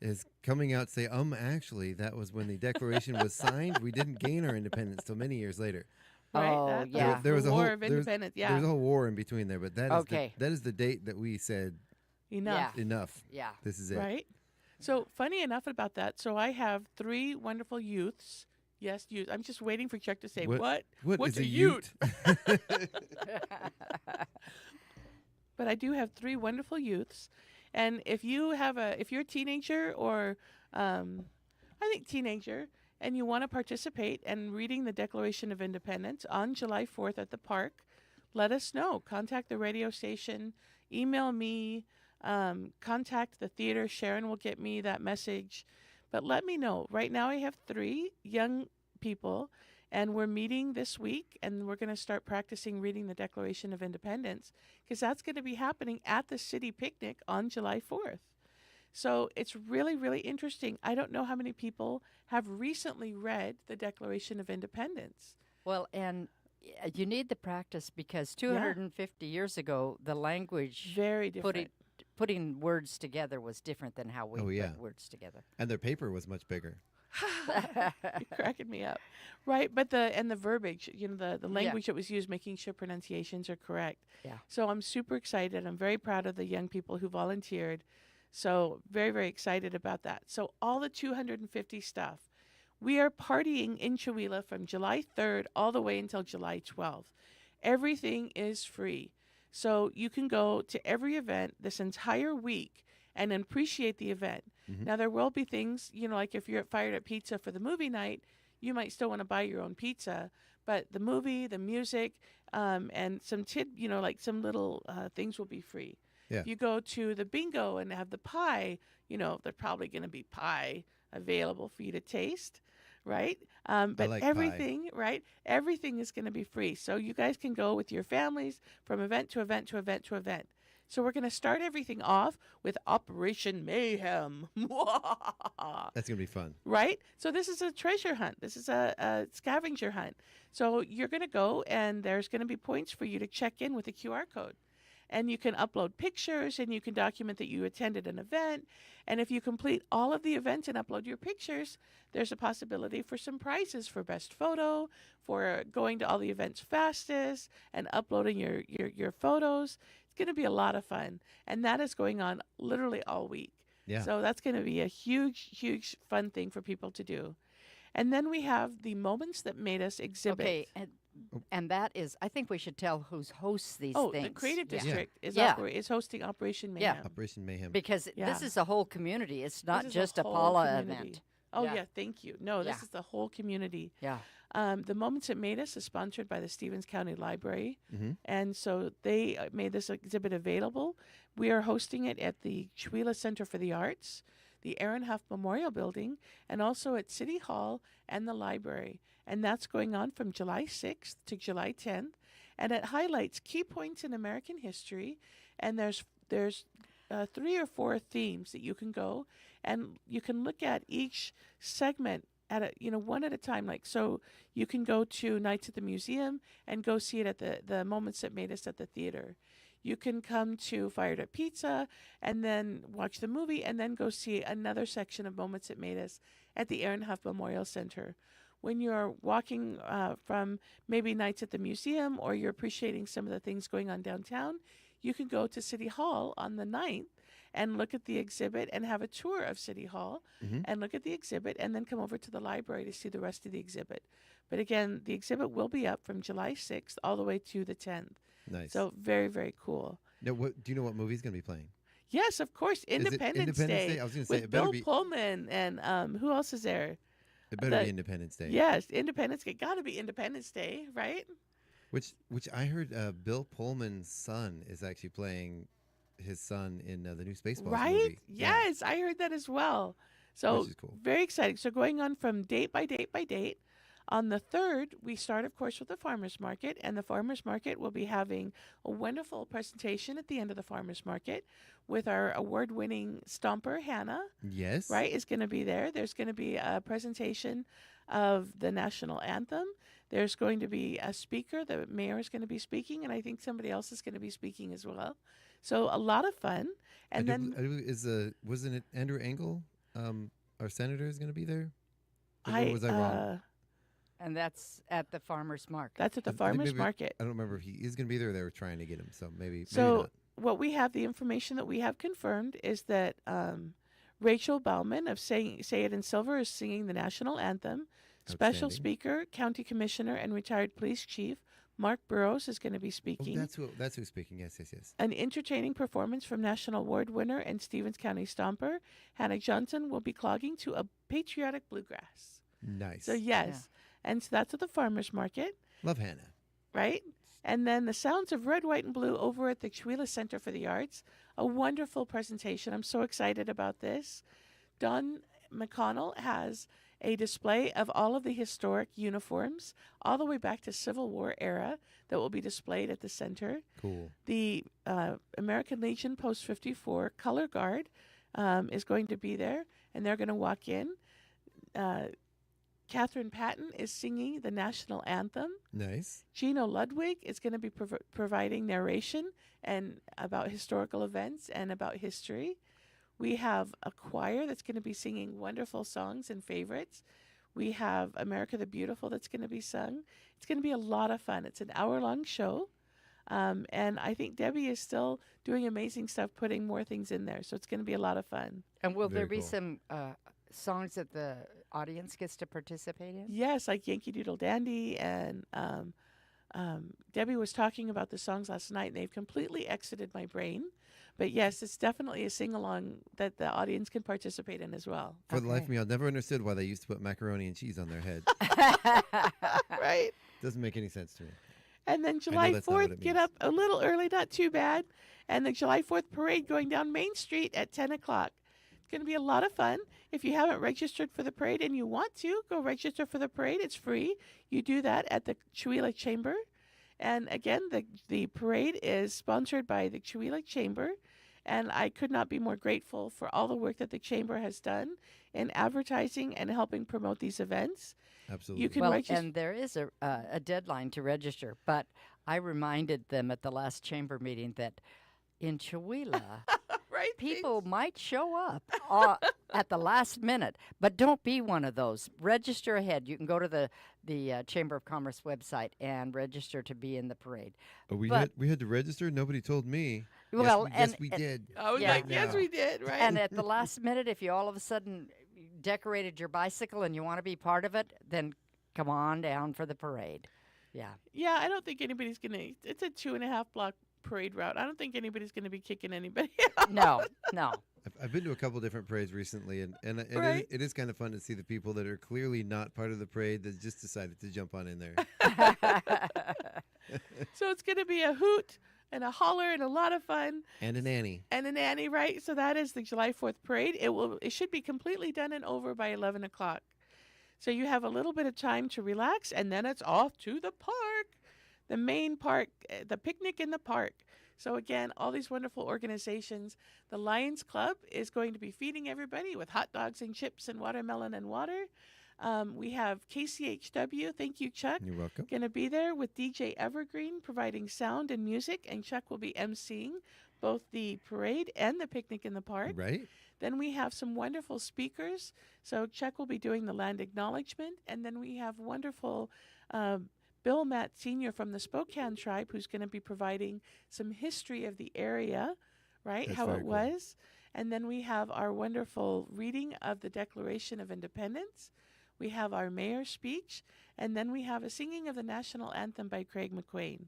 is coming out to say, actually, that was when the Declaration was signed. We didn't gain our independence till many years later. Right? Oh, yeah. There was the a War whole of Independence, There was a whole war in between there, but that is that is the date that we said Enough. enough. Yeah. This is it. Right? So, funny enough about that, so I have 3 wonderful youths. Yes, youth. I'm just waiting for Chuck to say, What What's is a ute? But I do have 3 wonderful youths, And if you're a teenager or, I think teenager, and you want to participate in reading the Declaration of Independence on July 4th at the park, let us know. Contact the radio station, email me, contact the theater. Sharon will get me that message. But let me know. Right now I have 3 young people, and we're meeting this week, and we're going to start practicing reading the Declaration of Independence, because that's going to be happening at the city picnic on July 4th. So it's really, really interesting. I don't know how many people have recently read the Declaration of Independence. Well, and you need the practice, because 250 years ago, the language very different. Putting words together was different than how we put words together. And their paper was much bigger. You're cracking me up. Right, but the verbiage, the language that was used, making sure pronunciations are correct. Yeah. So I'm super excited. I'm very proud of the young people who volunteered. So very, very excited about that. So all the 250 stuff. We are partying in Chewelah from July 3rd all the way until July 12th. Everything is free. So you can go to every event this entire week and appreciate the event. Mm-hmm. Now, there will be things, like if you're at Fired Up Pizza for the movie night, you might still want to buy your own pizza. But the movie, the music, and some some little things will be free. Yeah. If you go to the bingo and have the pie, there's probably going to be pie available for you to taste, right? But like everything, right? Everything is going to be free. So you guys can go with your families from event to event to event to event. So we're going to start everything off with Operation Mayhem. That's going to be fun. Right? So this is a treasure hunt. This is a scavenger hunt. So you're going to go, and there's going to be points for you to check in with a QR code. And you can upload pictures, and you can document that you attended an event. And if you complete all of the events and upload your pictures, there's a possibility for some prizes for best photo, for going to all the events fastest, and uploading your photos. It's going to be a lot of fun. And that is going on literally all week. Yeah. So that's going to be a huge, huge fun thing for people to do. And then we have the Moments That Made Us exhibit. Okay, and that is, I think we should tell who hosts these things. The Creative District is hosting Operation Mayhem. Yeah. Operation Mayhem. Because this is a whole community. It's not This is just a whole Paula community. event. Oh, yeah, thank you. No, this Yeah. is the whole community. Yeah. The Moments That Made Us is sponsored by the Stevens County Library. Mm-hmm. And so they made this exhibit available. We are hosting it at the Chewelah Center for the Arts, the Aaron Huff Memorial Building, and also at City Hall and the library. And that's going on from July 6th to July 10th. And it highlights key points in American history. And there's 3 or 4 themes that you can go, and you can look at each segment at one at a time. Like, so you can go to Nights at the Museum and go see it at the Moments That Made Us at the theater. You can come to Fired Up Pizza and then watch the movie, and then go see another section of Moments That Made Us at the Aaron Huff Memorial Center. When you're walking from maybe Nights at the Museum, or you're appreciating some of the things going on downtown, you can go to City Hall on the 9th and look at the exhibit and have a tour of City Hall, Mm-hmm. and look at the exhibit, and then come over to the library to see the rest of the exhibit. But again, the exhibit will be up from July 6th all the way to the 10th. Nice. So very, very cool. Now, do you know what movie's going to be playing? Yes, of course. Is it Independence Day? I was going to say, with it better Bill be. Pullman and who else is there? It better be Independence Day. Yes, Independence Day. Got to be Independence Day, right? Which I heard Bill Pullman's son is actually playing his son in the new Spaceballs Right? movie. Yes, I heard that as well. So Which is cool. very exciting. So going on from date by date by date. On the 3rd, we start, of course, with the farmers market, and the farmers market will be having a wonderful presentation at the end of the farmers market with our award-winning stomper, Hannah. Yes. Right, is going to be there. There's going to be a presentation of the national anthem. There's going to be a speaker. The mayor is going to be speaking, and I think somebody else is going to be speaking as well. So a lot of fun. And wasn't it Andrew Engel, our senator, is going to be there? Or was I wrong? And that's at the farmer's market. That's at the I think farmer's maybe- market. I don't remember if he is going to be there. Or they were trying to get him, so maybe So not. what we have, the information that we have confirmed is that Rachel Bauman of Say It in Silver is singing the national anthem. Special Outstanding. speaker, county commissioner, and retired police chief Mark Burrows is going to be speaking. That's who's speaking. Yes. An entertaining performance from National Award winner and Stevens County Stomper Hannah Johnson will be clogging to a patriotic bluegrass. Nice. So yes, and so that's at the farmers market. Love Hannah. Right, and then the Sounds of Red, White, and Blue over at the Chewelah Center for the Arts. A wonderful presentation. I'm so excited about this. Don McConnell has a display of all of the historic uniforms all the way back to Civil War era that will be displayed at the center. Cool. The American Legion Post 54 Color Guard is going to be there, and they're going to walk in. Catherine Patton is singing the national anthem. Nice. Gino Ludwig is going to be providing narration and about historical events and about history. We have a choir that's going to be singing wonderful songs and favorites. We have America the Beautiful that's going to be sung. It's going to be a lot of fun. It's an hour-long show. And I think Debbie is still doing amazing stuff, putting more things in there. So it's going to be a lot of fun. And will there be some songs that the audience gets to participate in? Yes, like Yankee Doodle Dandy. And Debbie was talking about the songs last night, and they've completely exited my brain. But yes, it's definitely a sing-along that the audience can participate in as well. For the life of me, I've never understood why they used to put macaroni and cheese on their head. Right? Doesn't make any sense to me. And then July 4th, get up a little early, not too bad. And the July 4th parade going down Main Street at 10 o'clock. It's going to be a lot of fun. If you haven't registered for the parade and you want to, go register for the parade. It's free. You do that at the Chewelah Chamber. And again, the parade is sponsored by the Chewelah Chamber. And I could not be more grateful for all the work that the Chamber has done in advertising and helping promote these events. Absolutely. You can register. And there is a deadline to register. But I reminded them at the last Chamber meeting that in Chewelah, people might show up at the last minute, but don't be one of those. Register ahead. You can go to the Chamber of Commerce website and register to be in the parade. Oh, we had to register? Nobody told me. Well, yes, we did. Oh, yeah. Yes, we did, right? And at the last minute, if you all of a sudden decorated your bicycle and you want to be part of it, then come on down for the parade. Yeah. Yeah, I don't think anybody's going to. It's a 2.5 block parade route. I don't think anybody's going to be kicking anybody out. No. I've been to a couple different parades recently, and Right. it is kind of fun to see the people that are clearly not part of the parade that just decided to jump on in there. So it's going to be a hoot and a holler and a lot of fun. And a nanny. And a nanny, right? So that is the July 4th parade. It should be completely done and over by 11 o'clock. So you have a little bit of time to relax, and then it's off to the park, the main park, the picnic in the park. So again, all these wonderful organizations. The Lions Club is going to be feeding everybody with hot dogs and chips and watermelon and water. We have KCHW, thank you, Chuck. You're welcome. Going to be there with DJ Evergreen providing sound and music, and Chuck will be emceeing both the parade and the picnic in the park. Right. Then we have some wonderful speakers. So Chuck will be doing the land acknowledgement, and then we have wonderful Bill Matt Sr. from the Spokane tribe, who's going to be providing some history of the area, right? That's how very it cool. was. And then we have our wonderful reading of the Declaration of Independence. We have our mayor's speech, and then we have a singing of the national anthem by Craig McQueen.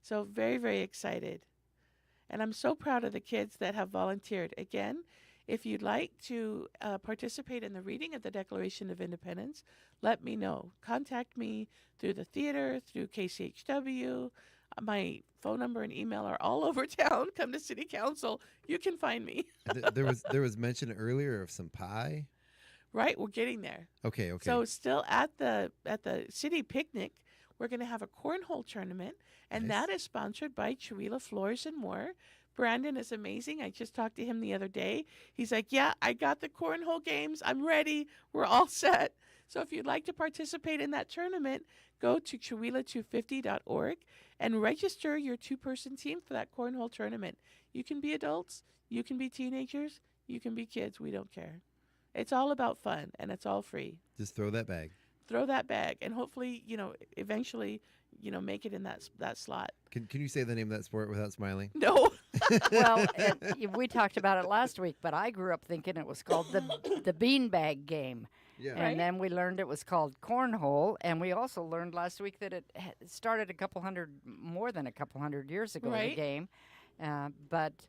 So very, very excited. And I'm so proud of the kids that have volunteered. Again, if you'd like to participate in the reading of the Declaration of Independence, let me know. Contact me through the theater, through KCHW. My phone number and email are all over town. Come to City Council. You can find me. There was mention earlier of some pie. Right, we're getting there. Okay. So still at the city picnic, we're going to have a cornhole tournament, and Nice. that is sponsored by Chewelah Floors and More. Brandon is amazing. I just talked to him the other day. He's like, yeah, I got the cornhole games. I'm ready. We're all set. So if you'd like to participate in that tournament, go to Chewelah250.org and register your two-person team for that cornhole tournament. You can be adults. You can be teenagers. You can be kids. We don't care. It's all about fun, and it's all free. Just throw that bag. Throw that bag, and hopefully, eventually, make it in that slot. Can you say the name of that sport without smiling? No. Well, we talked about it last week, but I grew up thinking it was called the beanbag game. Yeah. And Right. then we learned it was called cornhole, and we also learned last week that it started more than a couple hundred years ago, the Right. game. But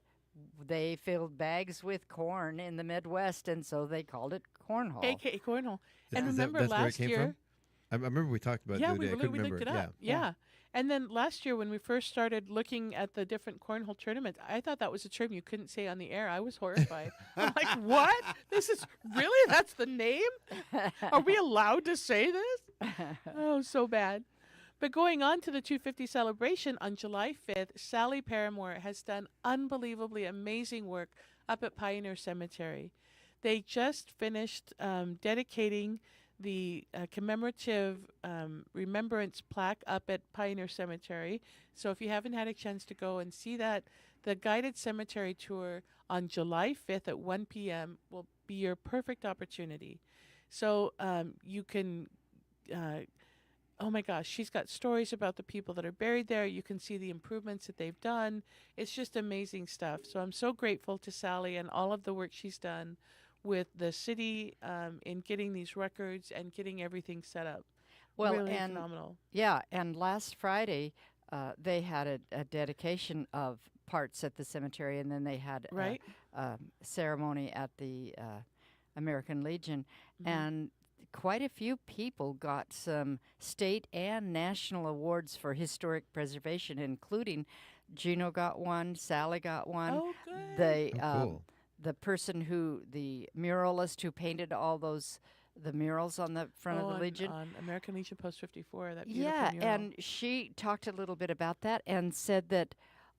they filled bags with corn in the Midwest, and so they called it cornhole. AKA cornhole. And Is remember that's where it last came year, from? I remember we talked about it yeah, the other day. I couldn't we remember. looked it up. Yeah. And then last year when we first started looking at the different cornhole tournaments, I thought that was a term you couldn't say on the air. I was horrified. I'm like, what? This is really? That's the name? Are we allowed to say this? Oh, so bad. But going on to the 250 celebration on July 5th, Sally Paramore has done unbelievably amazing work up at Pioneer Cemetery. They just finished dedicating the commemorative remembrance plaque up at Pioneer Cemetery. So if you haven't had a chance to go and see that, the guided cemetery tour on July 5th at 1 p.m. will be your perfect opportunity. So you can, oh my gosh, she's got stories about the people that are buried there. You can see the improvements that they've done. It's just amazing stuff. So I'm so grateful to Sally and all of the work she's done with the city in getting these records and getting everything set up. Well, really and phenomenal. Yeah, and last Friday they had a dedication of parts at the cemetery, and then they had Right. a ceremony at the American Legion, Mhm. and quite a few people got some state and national awards for historic preservation, including Gino got one, Sally got one. Oh, good. The person the muralist who painted all the murals on the front of the Legion. On American Legion Post 54, that beautiful Yeah, mural. and she talked a little bit about that and said that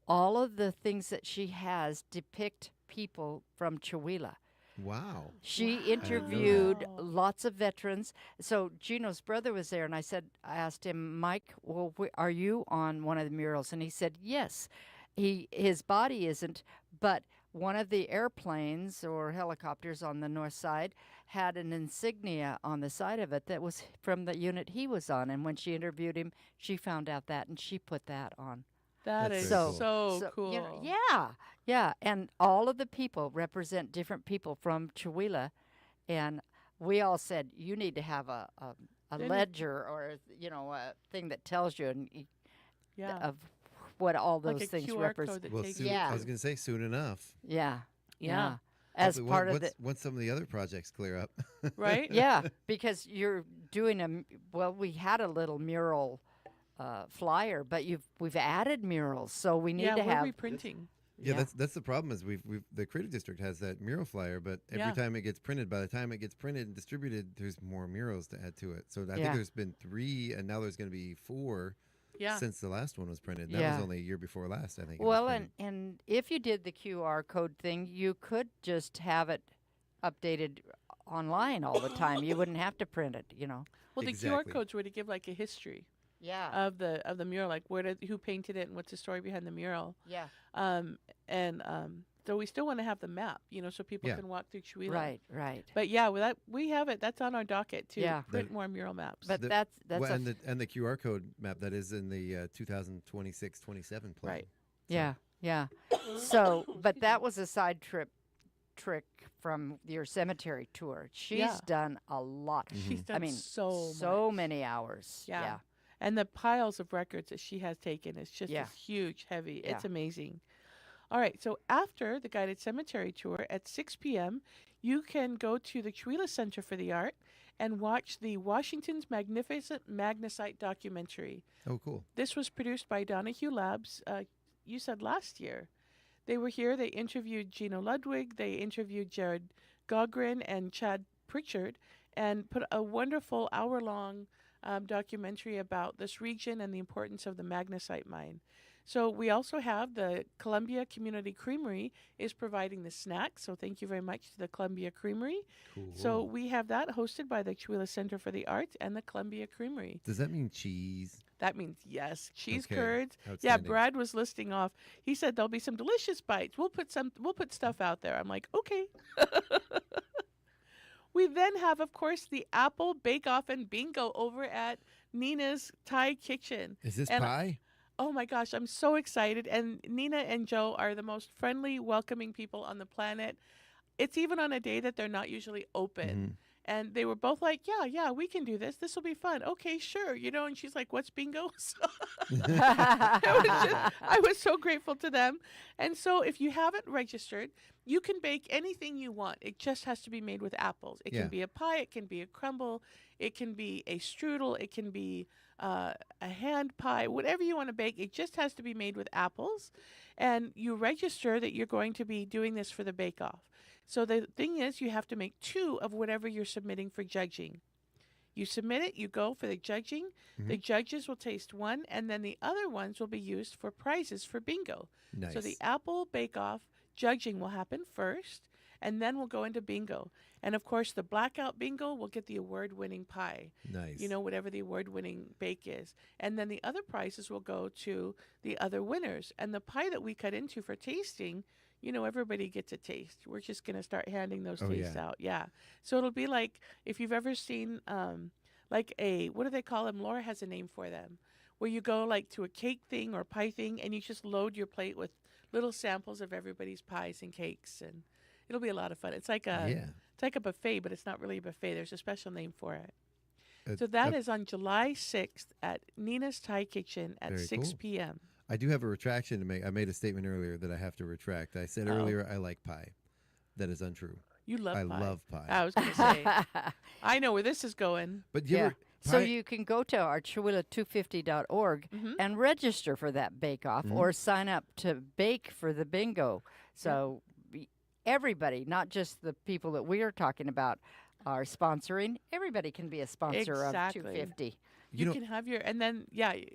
all of the things that she has depict people from Chihuahua. Wow. She Wow. interviewed lots of veterans. So Gino's brother was there, and I asked him, Mike, well, are you on one of the murals? And he said, yes. His body isn't, but one of the airplanes or helicopters on the north side had an insignia on the side of it that was from the unit he was on. And when she interviewed him, she found out that, and she put that on. That is very so cool. You know, yeah. And all of the people represent different people from Chihuahua. And we all said, you need to have a ledger or, a thing that tells you of what all Like those a things QR represent. code that Well, takes soon, I was going to say soon enough. Yeah. Yeah. As Hopefully, part of the once some of the other projects clear up. Right? yeah, because you're doing we had a little mural flyer, but we've added murals, so we need to we're have reprinting. Yeah, that's the problem is the Creative District has that mural flyer, but every time it gets printed, by the time it gets printed and distributed, there's more murals to add to it. So I think there's been 3, and now there's going to be 4 since the last one was printed. That was only a year before last, I think. Well, and if you did the QR code thing, you could just have it updated online all the time. You wouldn't have to print it, Well, the QR codes were to give like a history. Yeah. Of the mural, like who painted it and what's the story behind the mural. Yeah. So we still want to have the map, so people can walk through Chihuahua. Right. But yeah, we have it. That's on our docket too. Yeah. Print more mural maps. But that's and the QR code map that is in the 2026-27 plan. Right. So. Yeah. So, but that was a side trick from your cemetery tour. She's done a lot. She's done so much. Many hours. Yeah. And the piles of records that she has taken is just huge, heavy. It's amazing. All right, so after the guided cemetery tour at 6 p.m., you can go to the Chihuahua Center for the Art and watch the Washington's Magnificent Magnesite documentary. Oh, cool. This was produced by Donahue Labs, you said last year. They were here. They interviewed Gino Ludwig. They interviewed Jared Gogren and Chad Pritchard and put a wonderful hour-long documentary about this region and the importance of the magnesite mine. So we also have the Columbia Community Creamery is providing the snacks. So thank you very much to the Columbia Creamery. Cool. So we have that hosted by the Chihuahua Center for the Arts and the Columbia Creamery. Does that mean cheese? That means yes, cheese Okay. curds. Yeah, Outstanding. Brad was listing off. He said there'll be some delicious bites. We'll put stuff out there. I'm like, okay. We then have, of course, the Apple Bake Off and Bingo over at Nina's Thai Kitchen. Is this And pie? Oh my gosh, I'm so excited. And Nina and Joe are the most friendly, welcoming people on the planet. It's even on a day that they're not usually open. And they were both like, yeah, we can do this. This will be fun. Okay, sure. And she's like, what's bingo? So I was so grateful to them. And so if you haven't registered, you can bake anything you want. It just has to be made with apples. It can be a pie. It can be a crumble. It can be a strudel. It can be a hand pie. Whatever you want to bake, it just has to be made with apples. And you register that you're going to be doing this for the bake-off. So the thing is, you have to make 2 of whatever you're submitting for judging. You submit it, you go for the judging. The judges will taste one, and then the other ones will be used for prizes for bingo. Nice. So the apple bake-off judging will happen first, and then we'll go into bingo. And of course, the blackout bingo will get the award-winning pie. Nice. Whatever the award-winning bake is. And then the other prizes will go to the other winners. And the pie that we cut into for tasting, everybody gets a taste. We're just going to start handing those tastes out. Yeah. So it'll be like, if you've ever seen, what do they call them? Laura has a name for them. Where you go like to a cake thing or pie thing, and you just load your plate with little samples of everybody's pies and cakes, and it'll be a lot of fun. It's like a buffet, but it's not really a buffet. There's a special name for it. So that is on July 6th at Nina's Thai Kitchen at 6 p.m. I do have a retraction to make. I made a statement earlier that I have to retract. I said earlier I like pie. That is untrue. You love pie. I love pie. I was going to say. I know where this is going. But so you can go to our Chihuahua250.org and register for that bake-off or sign up to bake for the bingo. So everybody, not just the people that we are talking about, are sponsoring. Everybody can be a sponsor of 250. You can have your, and then, I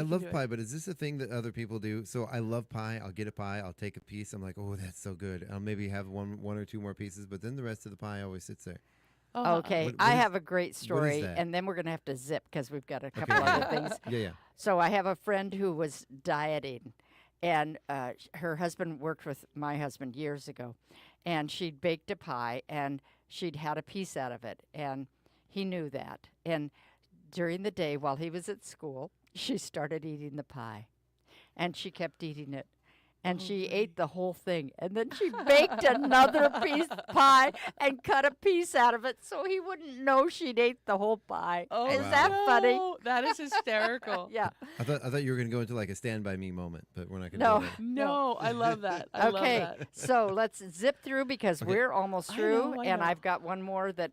love pie, but is this a thing that other people do? So I love pie. I'll get a pie. I'll take a piece. I'm like, oh, that's so good. I'll maybe have one or two more pieces, but then the rest of the pie always sits there. Okay, I have a great story, and then we're going to have to zip because we've got a couple other things. Yeah. So I have a friend who was dieting, and her husband worked with my husband years ago, and she'd baked a pie, and she'd had a piece out of it, and he knew that. And during the day while he was at school, she started eating the pie, and she kept eating it. And she ate the whole thing. And then she baked another piece of pie and cut a piece out of it so he wouldn't know she'd ate the whole pie. Oh, is that funny? That is hysterical. Yeah. I thought you were going to go into like a Stand By Me moment, but we're not going to do that. No, I love that. I love that. So let's zip through because we're almost through. And I've got one more that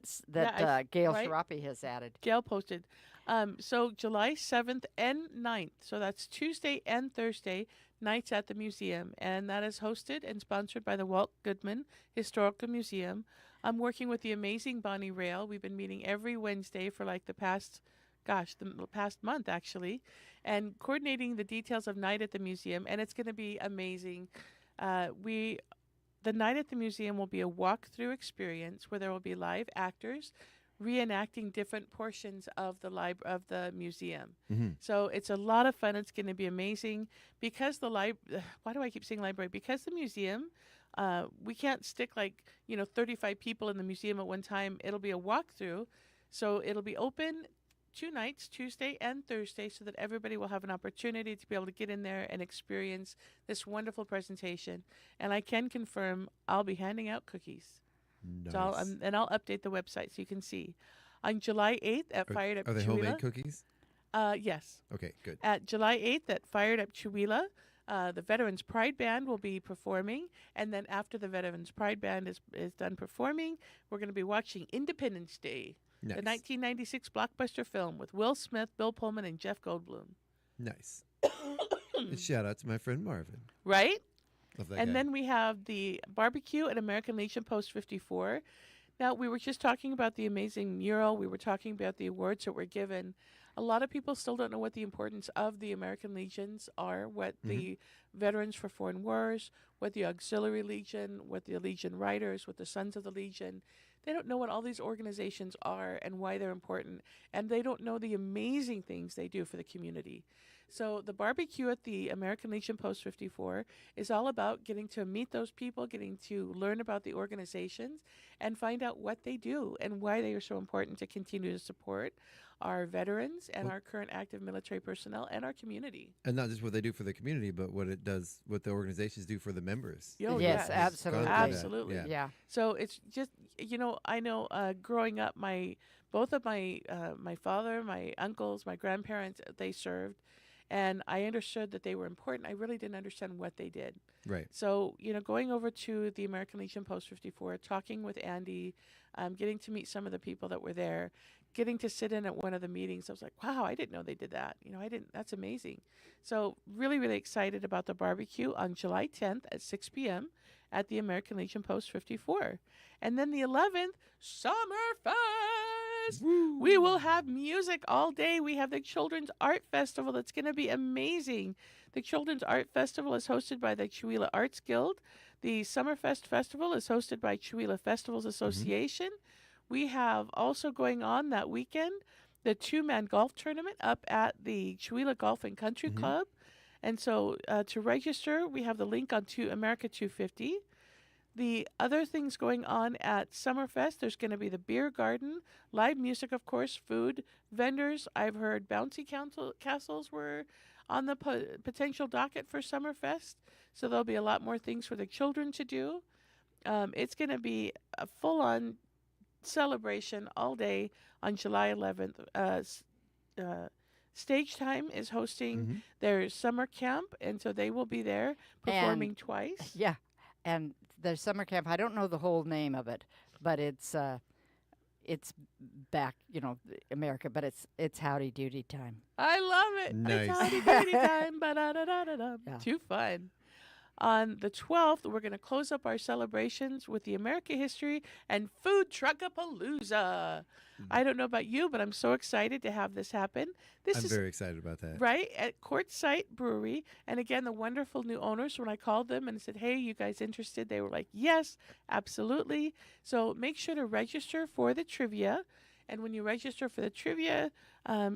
Gail Sharapi has added. Gail posted. So July 7th and 9th, so that's Tuesday and Thursday, nights at the museum, and that is hosted and sponsored by the Walt Goodman Historical Museum. I'm working with the amazing Bonnie Rail. We've been meeting every Wednesday for like the past month actually, and coordinating the details of Night at the Museum, and it's going to be amazing. The Night at the Museum will be a walkthrough experience where there will be live actors reenacting different portions of the museum. So it's a lot of fun. It's going to be amazing because why do I keep saying library? Because the museum, we can't stick 35 people in the museum at one time. It'll be a walkthrough. So it'll be open 2 nights, Tuesday and Thursday, so that everybody will have an opportunity to be able to get in there and experience this wonderful presentation. And I can confirm I'll be handing out cookies. Nice. So I'll update the website so you can see. On July 8th at Fired Up Chihuahua. Are they homemade cookies? Yes. Okay, good. At July 8th at Fired Up Chihuahua, the Veterans Pride Band will be performing. And then after the Veterans Pride Band is done performing, we're going to be watching Independence Day, the 1996 blockbuster film with Will Smith, Bill Pullman, and Jeff Goldblum. Nice. And shout out to my friend Marvin. Right? Love that and guy. then we have the barbecue at American Legion Post 54. Now, we were just talking about the amazing mural. We were talking about the awards that were given. A lot of people still don't know what the importance of the American Legions are, what the Veterans for Foreign Wars, what the Auxiliary Legion, what the Legion Riders, what the Sons of the Legion. They don't know what all these organizations are and why they're important, and they don't know the amazing things they do for the community. So the barbecue at the American Legion Post 54 is all about getting to meet those people, getting to learn about the organizations, and find out what they do and why they are so important to continue to support. our veterans and our current active military personnel and our community. And not just what they do for the community, but what the organizations do for the members. Oh, yes, absolutely. Absolutely. Yeah. So it's just, I know growing up, both of my father, my uncles, my grandparents, they served. And I understood that they were important. I really didn't understand what they did. Right. So, going over to the American Legion Post 54, talking with Andy, getting to meet some of the people that were there, getting to sit in at one of the meetings, I was like, wow, I didn't know they did that. That's amazing. So really, really excited about the barbecue on July 10th at 6 p.m. at the American Legion Post 54. And then the 11th, Summerfest. Woo. We will have music all day. We have the Children's Art Festival that's going to be amazing. The Children's Art Festival is hosted by the Chewelah Arts Guild. The Summerfest Festival is hosted by Chewelah Festivals Association. We have also going on that weekend the two-man golf tournament up at the Chewelah Golf and Country Club. And so to register, we have the link on America 250. The other things going on at Summerfest, there's going to be the beer garden, live music, of course, food, vendors. I've heard bouncy castles were on the potential docket for Summerfest, so there'll be a lot more things for the children to do. It's going to be a full-on celebration all day on July 11th. Stage Time is hosting their summer camp, and so they will be there performing twice. Yeah, and the summer camp, I don't know the whole name of it, but it's back, America, but it's Howdy Doody time. I love it. Nice. It's Howdy Doody time. Ba-da-da-da-da-da. Yeah. Too fun. On the 12th, we're going to close up our celebrations with the America History and Food Truckapalooza. I don't know about you, but I'm so excited to have this happen. I'm very excited about that. Right, at Quartzsite Brewery. And again, the wonderful new owners, when I called them and said, hey, you guys interested? They were like, yes, absolutely. So make sure to register for the trivia. And when you register for the trivia,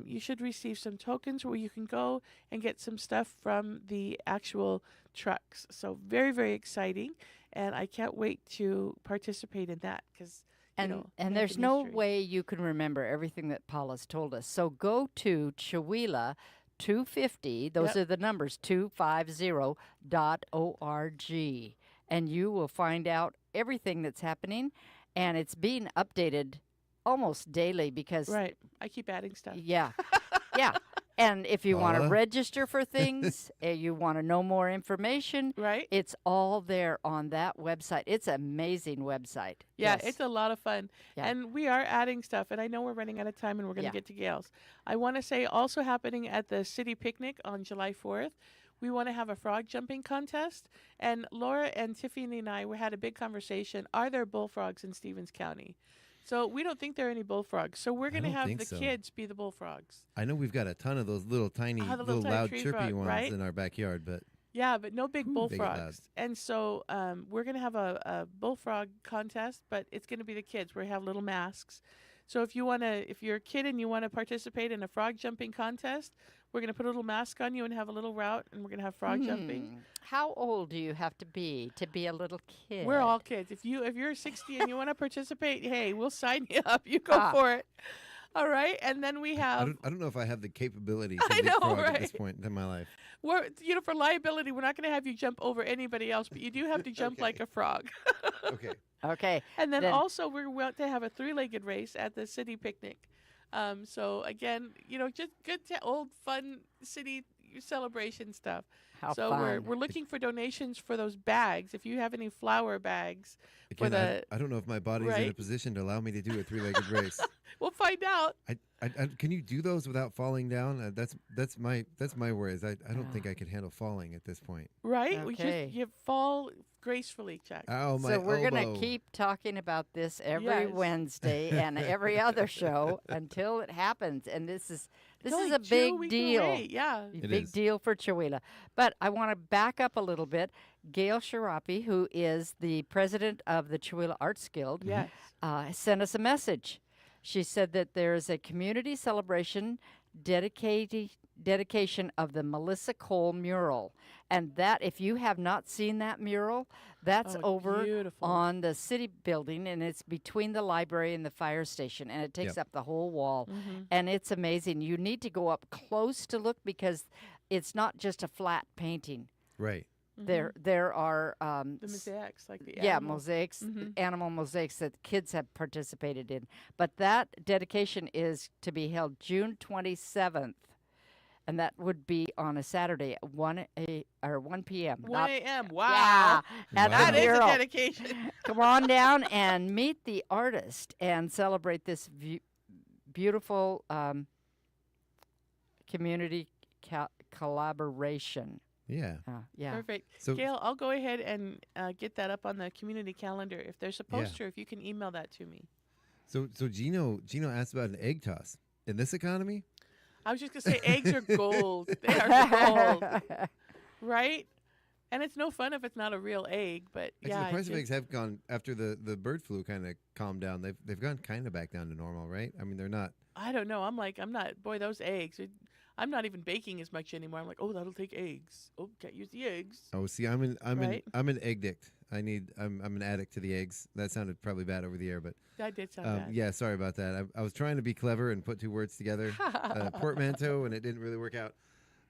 you should receive some tokens where you can go and get some stuff from the actual trucks. So very, very exciting. And I can't wait to participate in that because, and there's no way you can remember everything that Paula's told us. So go to Chewelah 250, those are the numbers, 250.org, and you will find out everything that's happening. And it's being updated almost daily because... Right. I keep adding stuff. Yeah. Yeah. And if you want to register for things, you want to know more information, right? It's all there on that website. It's an amazing website. Yeah, Yes. it's a lot of fun. Yeah. And we are adding stuff. And I know we're running out of time and we're going to get to Gail's. I want to say also happening at the City Picnic on July 4th, we want to have a frog jumping contest. And Laura and Tiffany and I, we had a big conversation. Are there bullfrogs in Stevens County? So we don't think there are any bullfrogs. So we're going to have the kids be the bullfrogs. I know we've got a ton of those little tiny, little tiny loud, tree chirpy frog, ones right? in our backyard, but yeah, but no big They get loud. bullfrogs. And so we're going to have a bullfrog contest, but it's going to be the kids. We have little masks. So if you're a kid and you want to participate in a frog jumping contest, we're going to put a little mask on you and have a little route, and we're going to have frog jumping. How old do you have to be a little kid? We're all kids. If you're 60 and you want to participate, hey, we'll sign you up. You go for it. All right, and then we have. I don't know if I have the capability to I know, leapfrog right? at this point in my life. We're, for liability, we're not going to have you jump over anybody else, but you do have to jump like a frog. Okay. Okay. And then also we want to have a three-legged race at the city picnic. So again, just good old fun city celebration stuff. How so fun. we're looking for donations for those bags. If you have any flour bags Again, I don't know if my body's in a position to allow me to do a three-legged race. We'll find out. Can you do those without falling down? That's my worry. I don't think I could handle falling at this point. Right? Okay. You fall gracefully, Chuck. Ow, my So we're elbow. going to keep talking about this every Yes. Wednesday and every other show until it happens. And this is only a 2 big weeks deal. away, yeah. A It big is. deal for Chewelah. But I want to back up a little bit. Gail Sharapi, who is the president of the Chewelah Arts Guild, Yes. sent us a message. She said that there is a community celebration dedication of the Melissa Cole mural. And that, if you have not seen that mural, that's over beautiful. on the city building, and it's between the library and the fire station, and it takes up the whole wall. And it's amazing. You need to go up close to look because it's not just a flat painting. Right. There are the mosaics, like the mosaics, animal mosaics that kids have participated in. But that dedication is to be held June 27th, and that would be on a Saturday at 1 p.m. 1 a.m. Wow. Yeah, at That the is a mural. dedication. Come on down and meet the artist and celebrate this beautiful community collaboration. Yeah. Yeah. Perfect. So- Gail, I'll go ahead and get that up on the community calendar. If there's a poster, if you can email that to me. So Gino asked about an egg toss. In this economy? I was just going to say eggs are gold. They are gold. Right? And it's no fun if it's not a real egg, but Actually, yeah. the price of eggs have gone, after the bird flu kind of calmed down, they've gone kind of back down to normal, right? I mean, they're not. I don't know. Boy, those eggs. I'm not even baking as much anymore. I'm like, oh, that'll take eggs. Oh, can't use the eggs. Oh, see, I'm an Right? egg addict. I'm an addict to the eggs. That sounded probably bad over the air, but That did sound bad. yeah, sorry about that. I was trying to be clever and put two words together, portmanteau, and it didn't really work out.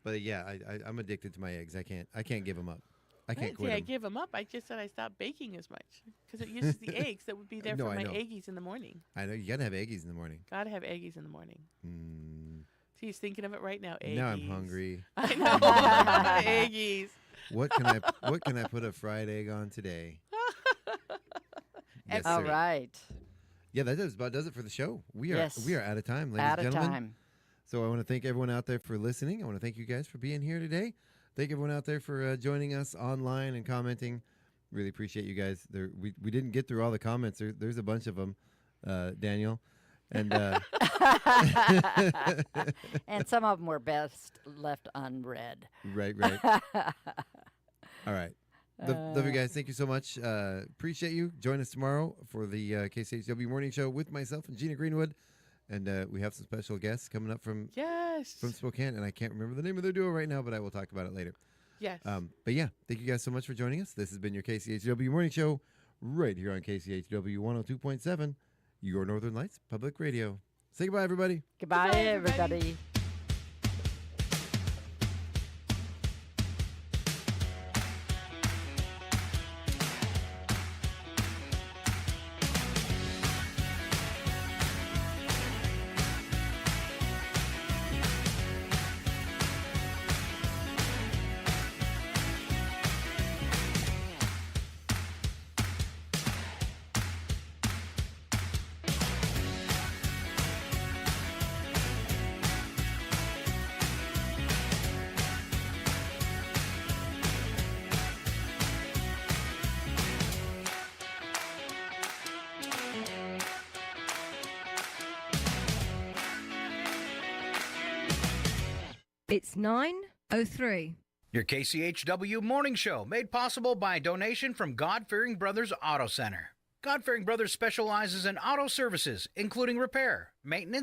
But yeah, I'm addicted to my eggs. I can't give them up. I can't didn't quit say I 'em. give them up. I just said I stopped baking as much because it uses the eggs that would be there No, for I my know. eggies in the morning. I know you gotta have eggies in the morning. Gotta have eggies in the morning. Mm. See, he's thinking of it right now. Eggies. Now I'm hungry. I know. Eggies. What can I put a fried egg on today? Yes, All sir. right. Yeah, that about does it for the show. We are Yes. out of time, ladies Out and of gentlemen. time. So I want to thank everyone out there for listening. I want to thank you guys for being here today. Thank everyone out there for joining us online and commenting. Really appreciate you guys. We didn't get through all the comments. There's a bunch of them, Daniel. And and some of them were best left unread. Right. All right. Love you guys. Thank you so much. Appreciate you. Join us tomorrow for the KCHW Morning Show with myself and Gina Greenwood. And we have some special guests coming up from Spokane. And I can't remember the name of their duo right now, but I will talk about it later. Yes. But yeah, thank you guys so much for joining us. This has been your KCHW Morning Show right here on KCHW 102.7, your Northern Lights Public Radio. Say goodbye, everybody. Goodbye, everybody. It's 9:03. Your KCHW Morning Show, made possible by a donation from God-Fearing Brothers Auto Center. God-Fearing Brothers specializes in auto services, including repair, maintenance,